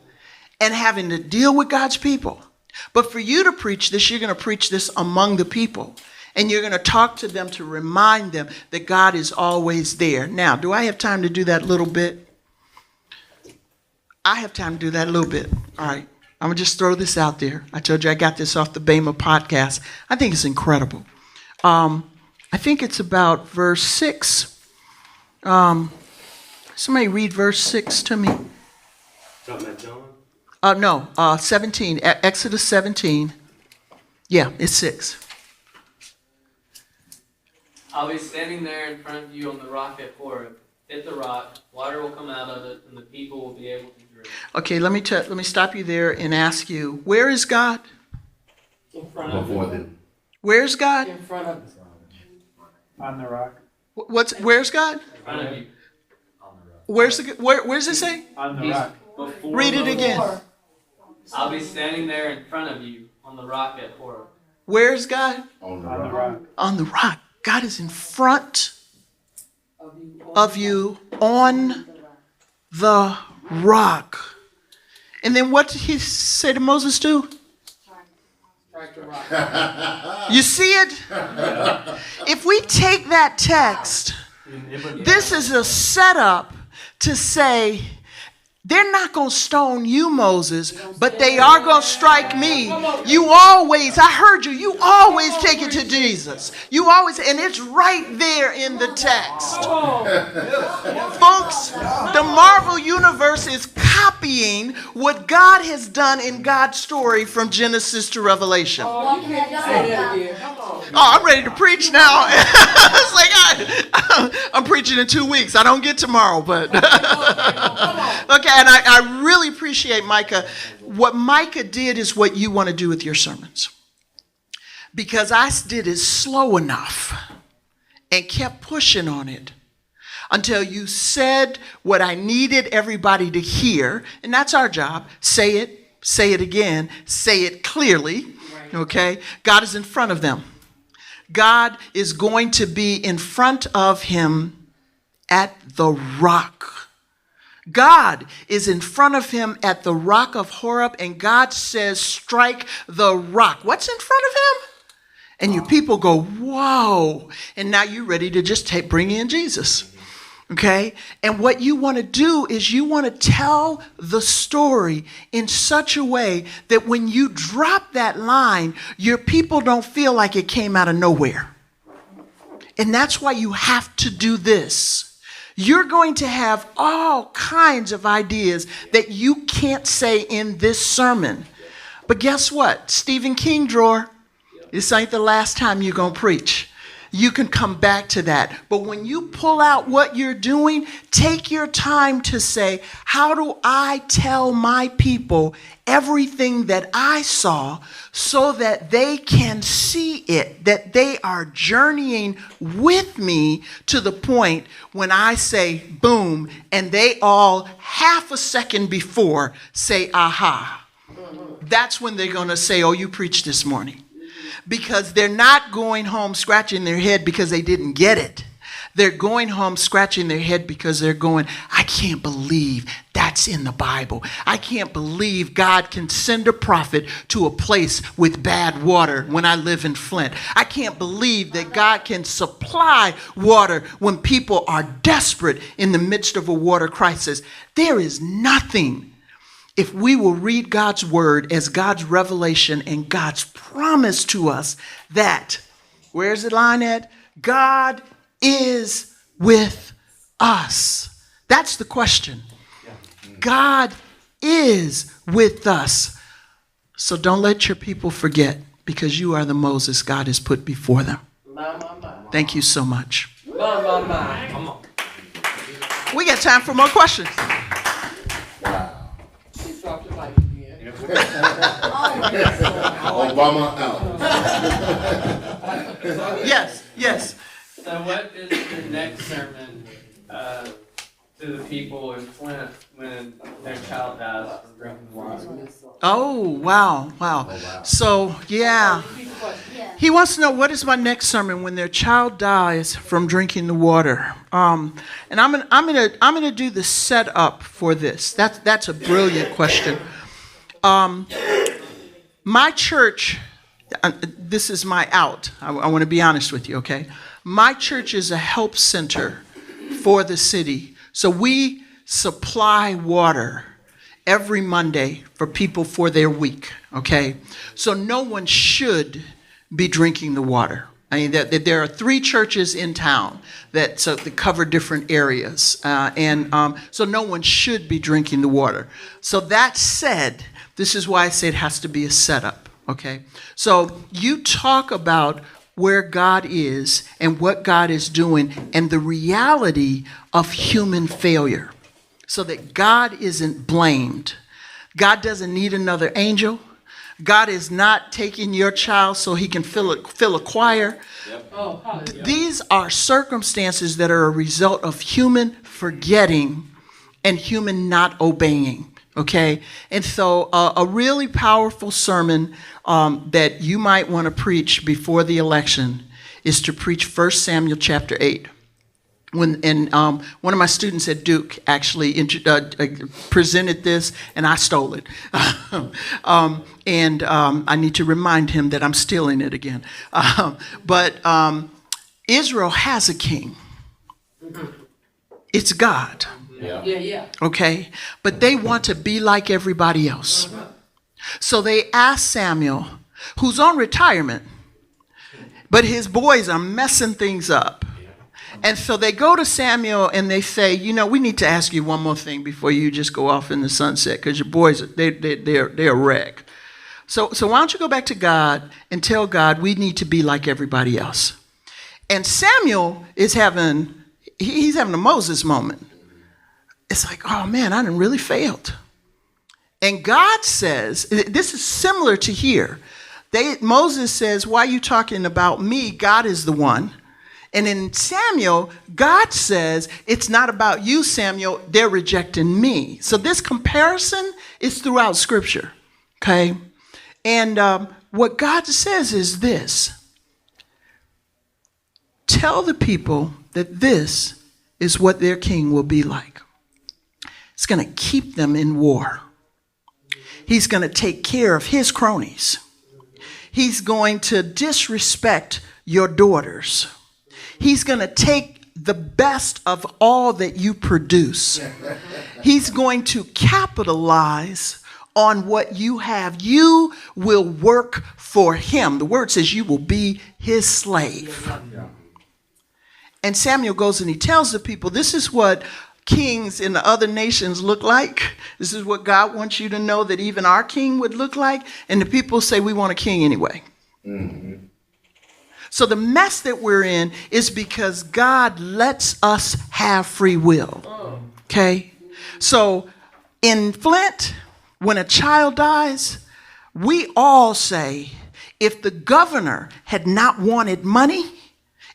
and having to deal with God's people. But for you to preach this, you're going to preach this among the people. And you're going to talk to them to remind them that God is always there. Now, do I have time to do that little bit? I have time to do that a little bit. All right. I'm going to just throw this out there. I told you I got this off the Bema podcast. I think it's incredible. I think it's about verse 6. Somebody read verse 6 to me. Talking about John? No, 17. Exodus 17. Yeah, it's 6. I'll be standing there in front of you on the rock at Horeb. Hit the rock, water will come out of it, and the people will be able to drink. Okay, let me stop you there and ask you, where is God? In front of you. Where's God? In front of you. On the rock. Where's God? In front of you. Where's it say? On the rock. Read it again. I'll be standing there in front of you on the rock at Horeb. Where's God? On the rock. On the rock. God is in front of you on the rock. And then what did he say to Moses do? You see it? If we take that text, this is a setup to say, they're not going to stone you, Moses, but they are going to strike me. You always, I heard you always take it to Jesus. You always, and it's right there in the text. Folks, the Marvel Universe is copying what God has done in God's story from Genesis to Revelation. Oh, I'm ready to preach now. It's like I'm preaching in 2 weeks. I don't get tomorrow, but okay. And I really appreciate Micah. What Micah did is what you want to do with your sermons. Because I did it slow enough and kept pushing on it until you said what I needed everybody to hear. And that's our job. Say it again, say it clearly. Okay? God is in front of them. God is going to be in front of him at the rock. God is in front of him at the rock of Horeb, and God says, strike the rock. What's in front of him? And your people go, whoa. And now you're ready to just bring in Jesus. Okay? And what you want to do is you want to tell the story in such a way that when you drop that line, your people don't feel like it came out of nowhere. And that's why you have to do this. You're going to have all kinds of ideas that you can't say in this sermon. But guess what? Stephen King drawer, this ain't the last time you're going to preach. You can come back to that. But when you pull out what you're doing, take your time to say, how do I tell my people everything that I saw so that they can see it, that they are journeying with me to the point when I say boom, and they all half a second before say aha. That's when they're going to say, oh, you preached this morning. Because they're not going home scratching their head because they didn't get it. They're going home scratching their head because they're going, I can't believe that's in the Bible. I can't believe God can send a prophet to a place with bad water when I live in Flint. I can't believe that God can supply water when people are desperate in the midst of a water crisis. There is nothing. If we will read God's word as God's revelation and God's promise to us that, where's the line at? God is with us. That's the question. God is with us. So don't let your people forget, because you are the Moses God has put before them. Thank you so much. We got time for more questions. Obama out. Yes, yes. So what is the next sermon to the people in Flint when their child dies from drinking water? Oh, wow. So, yeah. He wants to know, what is my next sermon when their child dies from drinking the water? And I'm gonna do the setup for this. That's a brilliant question. My church, this is my out. I want to be honest with you, okay? My church is a help center for the city. So we supply water every Monday for people for their week, okay? So no one should be drinking the water. I mean, there are 3 churches in town that cover different areas. So no one should be drinking the water. So that said, this is why I say it has to be a setup, okay? So you talk about where God is and what God is doing and the reality of human failure so that God isn't blamed. God doesn't need another angel. God is not taking your child so he can fill a choir. Yep. These are circumstances that are a result of human forgetting and human not obeying. Okay, and so a really powerful sermon that you might want to preach before the election is to preach 1 Samuel chapter 8. One of my students at Duke actually presented this, and I stole it. I need to remind him that I'm stealing it again. But Israel has a king. It's God. Yeah. Okay? But they want to be like everybody else. So they ask Samuel, who's on retirement, but his boys are messing things up. And so they go to Samuel and they say, we need to ask you one more thing before you just go off in the sunset, because your boys, they're a wreck. So why don't you go back to God and tell God we need to be like everybody else. And Samuel is he's having a Moses moment. It's like, oh man, I done really failed. And God says, this is similar to here. Moses says, why are you talking about me? God is the one. And in Samuel, God says, it's not about you, Samuel. They're rejecting me. So this comparison is throughout Scripture, okay? And what God says is this. Tell the people that this is what their king will be like. It's going to keep them in war. He's going to take care of his cronies. He's going to disrespect your daughters. He's going to take the best of all that you produce. He's going to capitalize on what you have. You will work for him. The word says you will be his slave. And Samuel goes and he tells the people, this is what kings in the other nations look like. This is what God wants you to know that even our king would look like. And the people say, we want a king anyway. Mm-hmm. So the mess that we're in is because God lets us have free will. Okay? So in Flint, when a child dies, we all say, if the governor had not wanted money,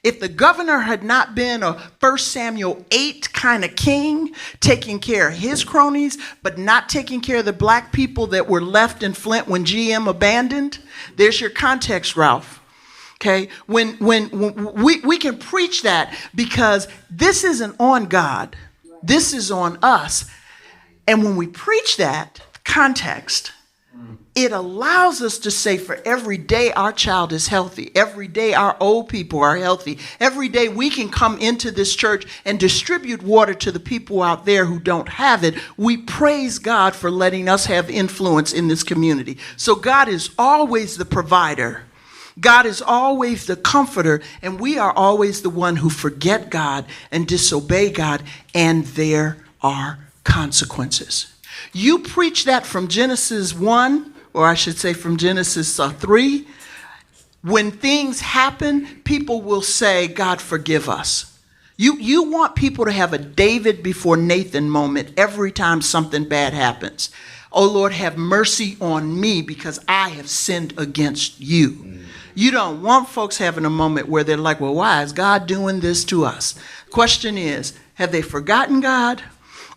if the governor had not been a 1 Samuel 8 kind of king, taking care of his cronies, but not taking care of the black people that were left in Flint when GM abandoned, there's your context, Ralph. Okay, when we can preach that because this isn't on God, this is on us. And when we preach that context, it allows us to say for every day our child is healthy, every day our old people are healthy, every day we can come into this church and distribute water to the people out there who don't have it. We praise God for letting us have influence in this community. So God is always the provider. God is always the comforter, and we are always the one who forget God and disobey God, and there are consequences. You preach that from Genesis 1, or I should say from Genesis 3. When things happen, people will say, God, forgive us. You want people to have a David before Nathan moment every time something bad happens. Oh, Lord, have mercy on me because I have sinned against you. You don't want folks having a moment where they're like, well, why is God doing this to us? Question is, have they forgotten God?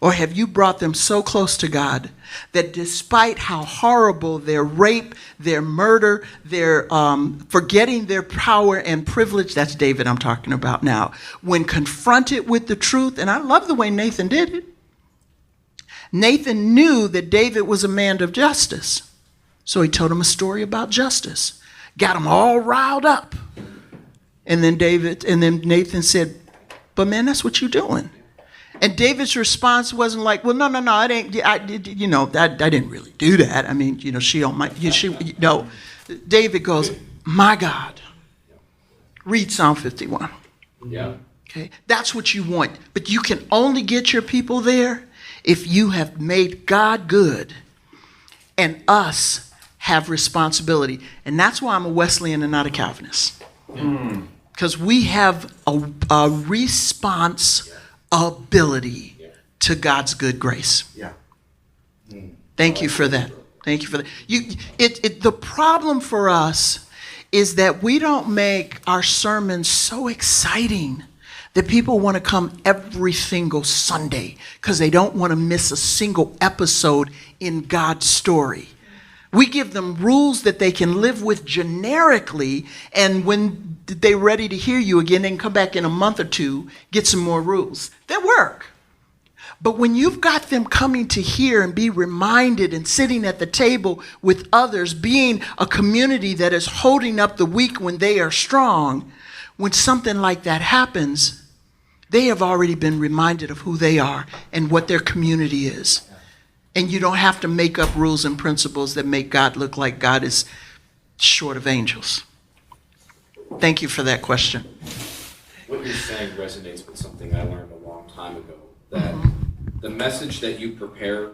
Or have you brought them so close to God that despite how horrible their rape, their murder, their forgetting their power and privilege, that's David I'm talking about now, when confronted with the truth, and I love the way Nathan did it. Nathan knew that David was a man of justice. So he told him a story about justice. Got him all riled up. And then Nathan said, but man, that's what you're doing. And David's response wasn't like, well, no, it ain't, I didn't really do that. I mean, she don't mind, no. David goes, my God. Read Psalm 51. Yeah. Okay, that's what you want. But you can only get your people there if you have made God good and us have responsibility. And that's why I'm a Wesleyan and not a Calvinist. Because we have a responsibility to God's good grace. Yeah. Thank you for that. Thank you for that. The problem for us is that we don't make our sermons so exciting that people want to come every single Sunday because they don't want to miss a single episode in God's story. We give them rules that they can live with generically, and when they're ready to hear you again, they can come back in a month or two, get some more rules. They work. But when you've got them coming to hear and be reminded and sitting at the table with others, being a community that is holding up the weak when they are strong, when something like that happens, they have already been reminded of who they are and what their community is. And you don't have to make up rules and principles that make God look like God is short of angels. Thank you for that question. What you're saying resonates with something I learned a long time ago, that the message that you prepare,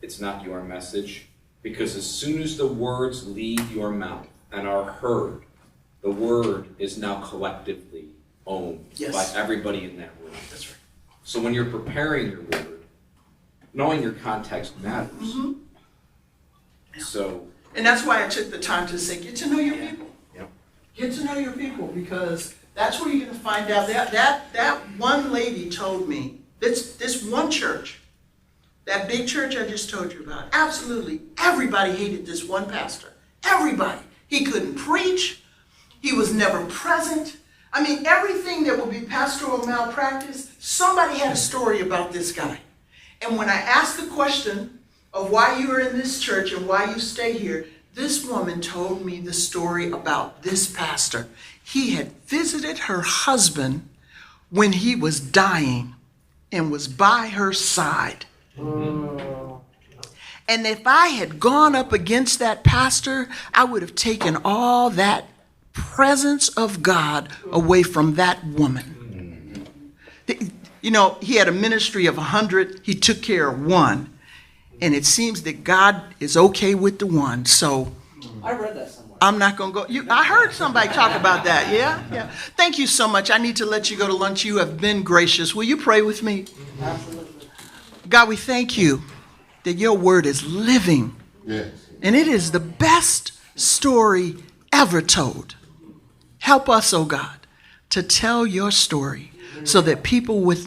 it's not your message, because as soon as the words leave your mouth and are heard, the word is now collectively owned by everybody in that room. That's right. So when you're preparing your word, knowing your context matters. So, and that's why I took the time to say, get to know your people. Yep. Get to know your people, because that's where you're going to find out. That one lady told me, this one church, that big church I just told you about, absolutely everybody hated this one pastor. Everybody. He couldn't preach. He was never present. I mean, everything that would be pastoral malpractice, somebody had a story about this guy. And when I asked the question of why you are in this church and why you stay here, this woman told me the story about this pastor. He had visited her husband when he was dying and was by her side. And if I had gone up against that pastor, I would have taken all that presence of God away from that woman. You know, he had a ministry of 100. He took care of one. And it seems that God is okay with the one. So I read that somewhere. I'm not going to go. I heard somebody talk about that. Yeah. Thank you so much. I need to let you go to lunch. You have been gracious. Will you pray with me? Absolutely. God, we thank you that your word is living. Yes. And it is the best story ever told. Help us, oh God, to tell your story so that people will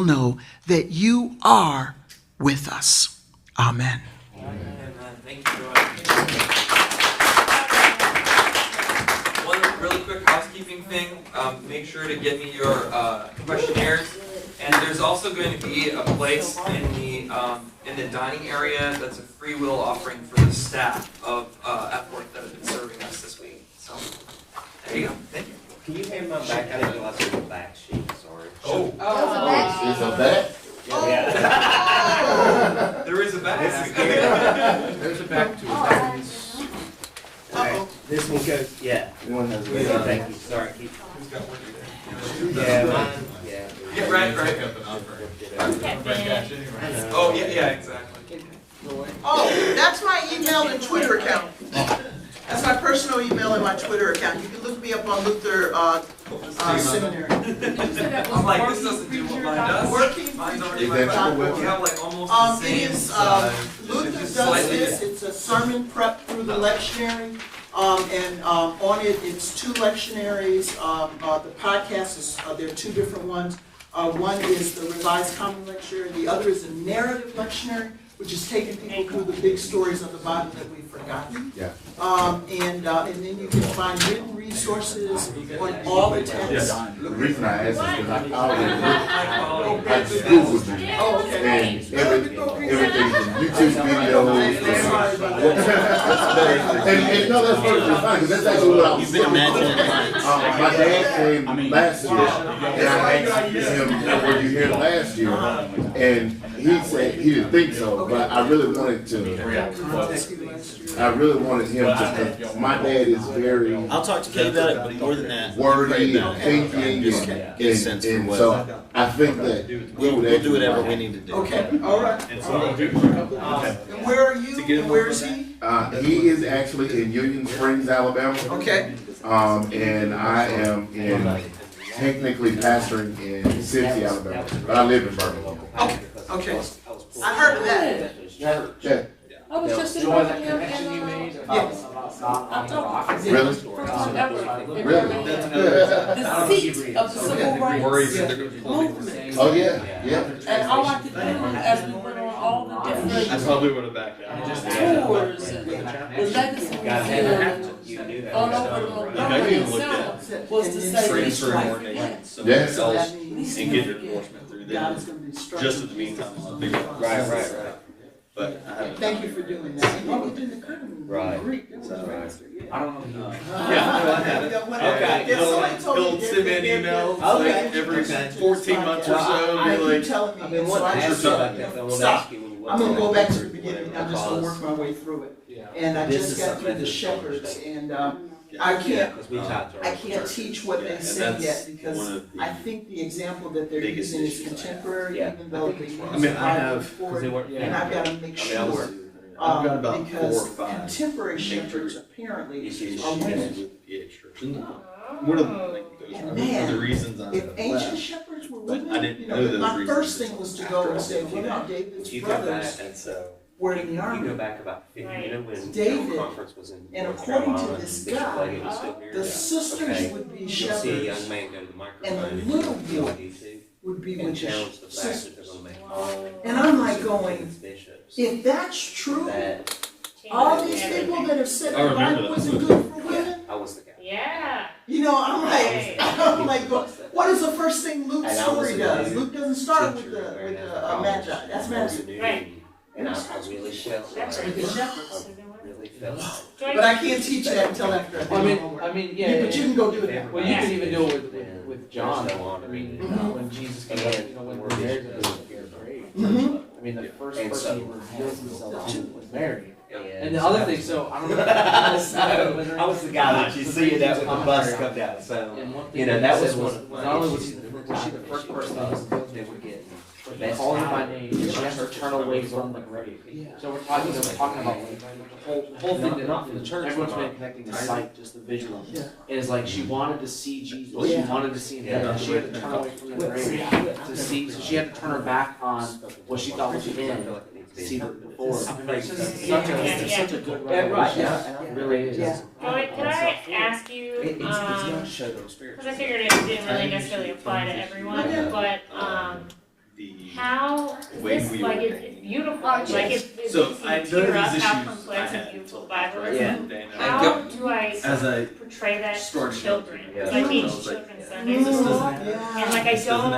know that you are with us. Amen. Thank you, Joy. One really quick housekeeping thing. Make sure to get me your questionnaires. And there's also going to be a place in the dining area that's a free will offering for the staff of Epworth that have been serving us this week. So there you go. Thank you. Can you hand mine back? I didn't realize there was a back sheet. Sorry. Oh. There's a back? Yeah. There is a back. There's a back to it. Alright, this one goes, yeah. One has thank you. Sorry, keep. Who's got one there? Yeah, mine, yeah. Yeah, right. Oh, yeah, exactly. Oh, that's my email and Twitter account. That's my personal email and my Twitter account. You can look me up on Luther Seminary. I'm like, this doesn't do what mine does. Working. Mine's already my back. You have like almost the same It is, size. Luther Just does slightly this. It's a sermon prep through the lectionary. And on it, it's 2 lectionaries. The podcast is, there are 2 different ones. One is the Revised Common Lecture, and the other is a narrative lectionary, which is taking people through the big stories of the Bible that we've forgotten. Yeah. And then you can find written resources on all the texts. The reason I asked is because I had to school with me. Oh, okay. And everything from YouTube videos. And no, that's perfectly fine, because that's actually what I was looking for. My dad came last year, and I asked him, were you here last year? And he said he didn't think so, but I really wanted him to, because my dad is very I'll talk to Kate about it, but more than that, wordy and thinking, and so I think that we'll do whatever we need to do. Okay, all right. And where are you? And where is he? He is actually in Union Springs, Alabama. Okay. And I am technically pastoring in Cincy, Alabama, but I live in Birmingham. Okay. I heard of that. Yeah. I was just in Joy, that Birmingham connection you made and, about God on the rock. Really? first time ever in Really? Birmingham. The seat of the civil rights movement. Oh, yeah. And all I could do as we went on all the different I probably would have backed out. tours and the legacy museum and all over the Birmingham Center was to say these Transfer more right nations. Yeah. Cells and get enforcement through them. Just in the meantime, I'll figure it out. Right. But I haven't. Thank you for doing that. You did the curtain. Right. Greek. That was So, faster. I don't know. Yeah, no, I have it. Okay. Yeah, somebody told me Build they're- send in they're- emails Okay. like every 14 months or Well, so. I Be keep like, telling me, I've been so wanting to I ask just you about that. I want to stop. ask you when you I'm gonna go back to the went beginning. through I'm just gonna because work my way through it. Yeah. And I This just is got something through that the just shepherds, understand. and I can't. Because we talked to I our can't church. teach what Yeah, they and said that's yet because one of the I think the example that they're biggest using is issues I have. contemporary, Yeah, even though they I mean, I have, before, they weren't- and I've got to make I was- sure. I've got about 4 because or 5 contemporary major shepherds apparently issues are women. with the church. One of the, like, those And are man, the reasons I if ancient left. shepherds were But women, I didn't you know know, those my reasons first thing was to go and say, well, now If David's you go back, brothers and so were in the you army. go back about 50, you know, when David, the conference was in and North according to Carolina, this Bishop guy, Leggett was still here. the sisters Okay. would be You'll see a shepherds, young man go to the microphone and the and little do boy on YouTube would be and with the challenge the fact that they're sisters. going to make And I'm like going, bishops if that's true, that all these people that have said I the remember Bible that. wasn't good for women, I was the guy. Yeah. you know, I'm like, what is the first thing Luke's And I was story a does? new Luke doesn't start with teacher the during that Magi. college. That's I was a Matthew. new Right. dude, and I really felt like With the shepherds. I really felt like But I can't teach that until after I do my homework. I mean, yeah. But you can go do it. Well, you can even do it with John. There's no honor I mean, in it. when Jesus came up, you know, when Mary's at the grave. Mhm. I mean, the first And person he so- reveals himself to was Mary. And the other thing, so I don't know. I was the guy that you see that with the bus come down. So you know that was one. Not only was she the first person that was they were getting. They called her by name. She has to turn away from the grave. So we're talking about the whole thing that not from the church. Everyone's been connecting the sight, just the visual. And it's like she wanted to see Jesus. She wanted to see him. And she had to turn away from the grave to see. So she had to turn her back on what she thought was the end to see the before. It's such a good right. It really is. Joey, could I ask you? Because I figured it didn't really necessarily apply to everyone, but how is this like it's beautiful? Like it's So I tear up how complex I and had beautiful the to Bible is. Yeah. How do I As I portray that to storage children? shelter. I teach children's Sunday school, and like I don't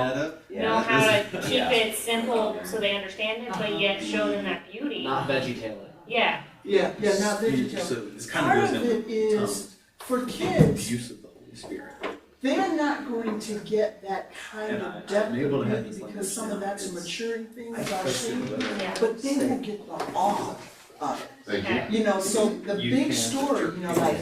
know how to keep it simple so they understand it, but yet show them that beauty. Not VeggieTale. Yeah. Yeah, not vegetarian. So this kind Part of of goes it is, for kids, use of the Holy Spirit. they're not going to get that kind And of depth I'm able to have maybe this because some of that's maturing things I've posted seen, it. but they will get the awe of it. Thank you. You know, so the You big can- story, you know, like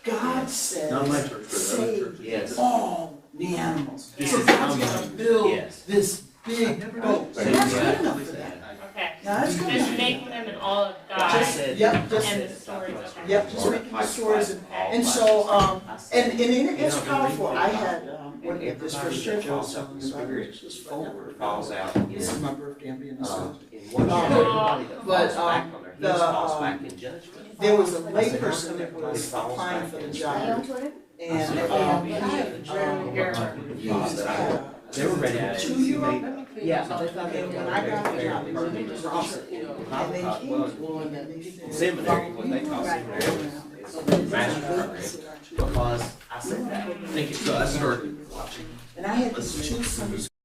God says, Not my church, but other save Yes. all the animals. Yeah. So God's gonna build Yes. this big boat. So that's good enough for that. Okay. Now, that's good Just enough. making them in all of God Just, yep, just, and the stories. Okay. yep, just making the stories and so, and it's powerful. I had, when this first church also, this was forever. Falls out. This is my birthday, I'm being so. In one year, everybody that But, falls back on their heels falls back in judgment. There was a layperson that was applying for the job. And, he had a journal here. They were ready to 2 year old. Yeah. And when I got the job, they were in the process. And they came to me and they said. Seminary, what they call seminary, is master program, because I said that. Thank you. So I started watching. And I had these two sons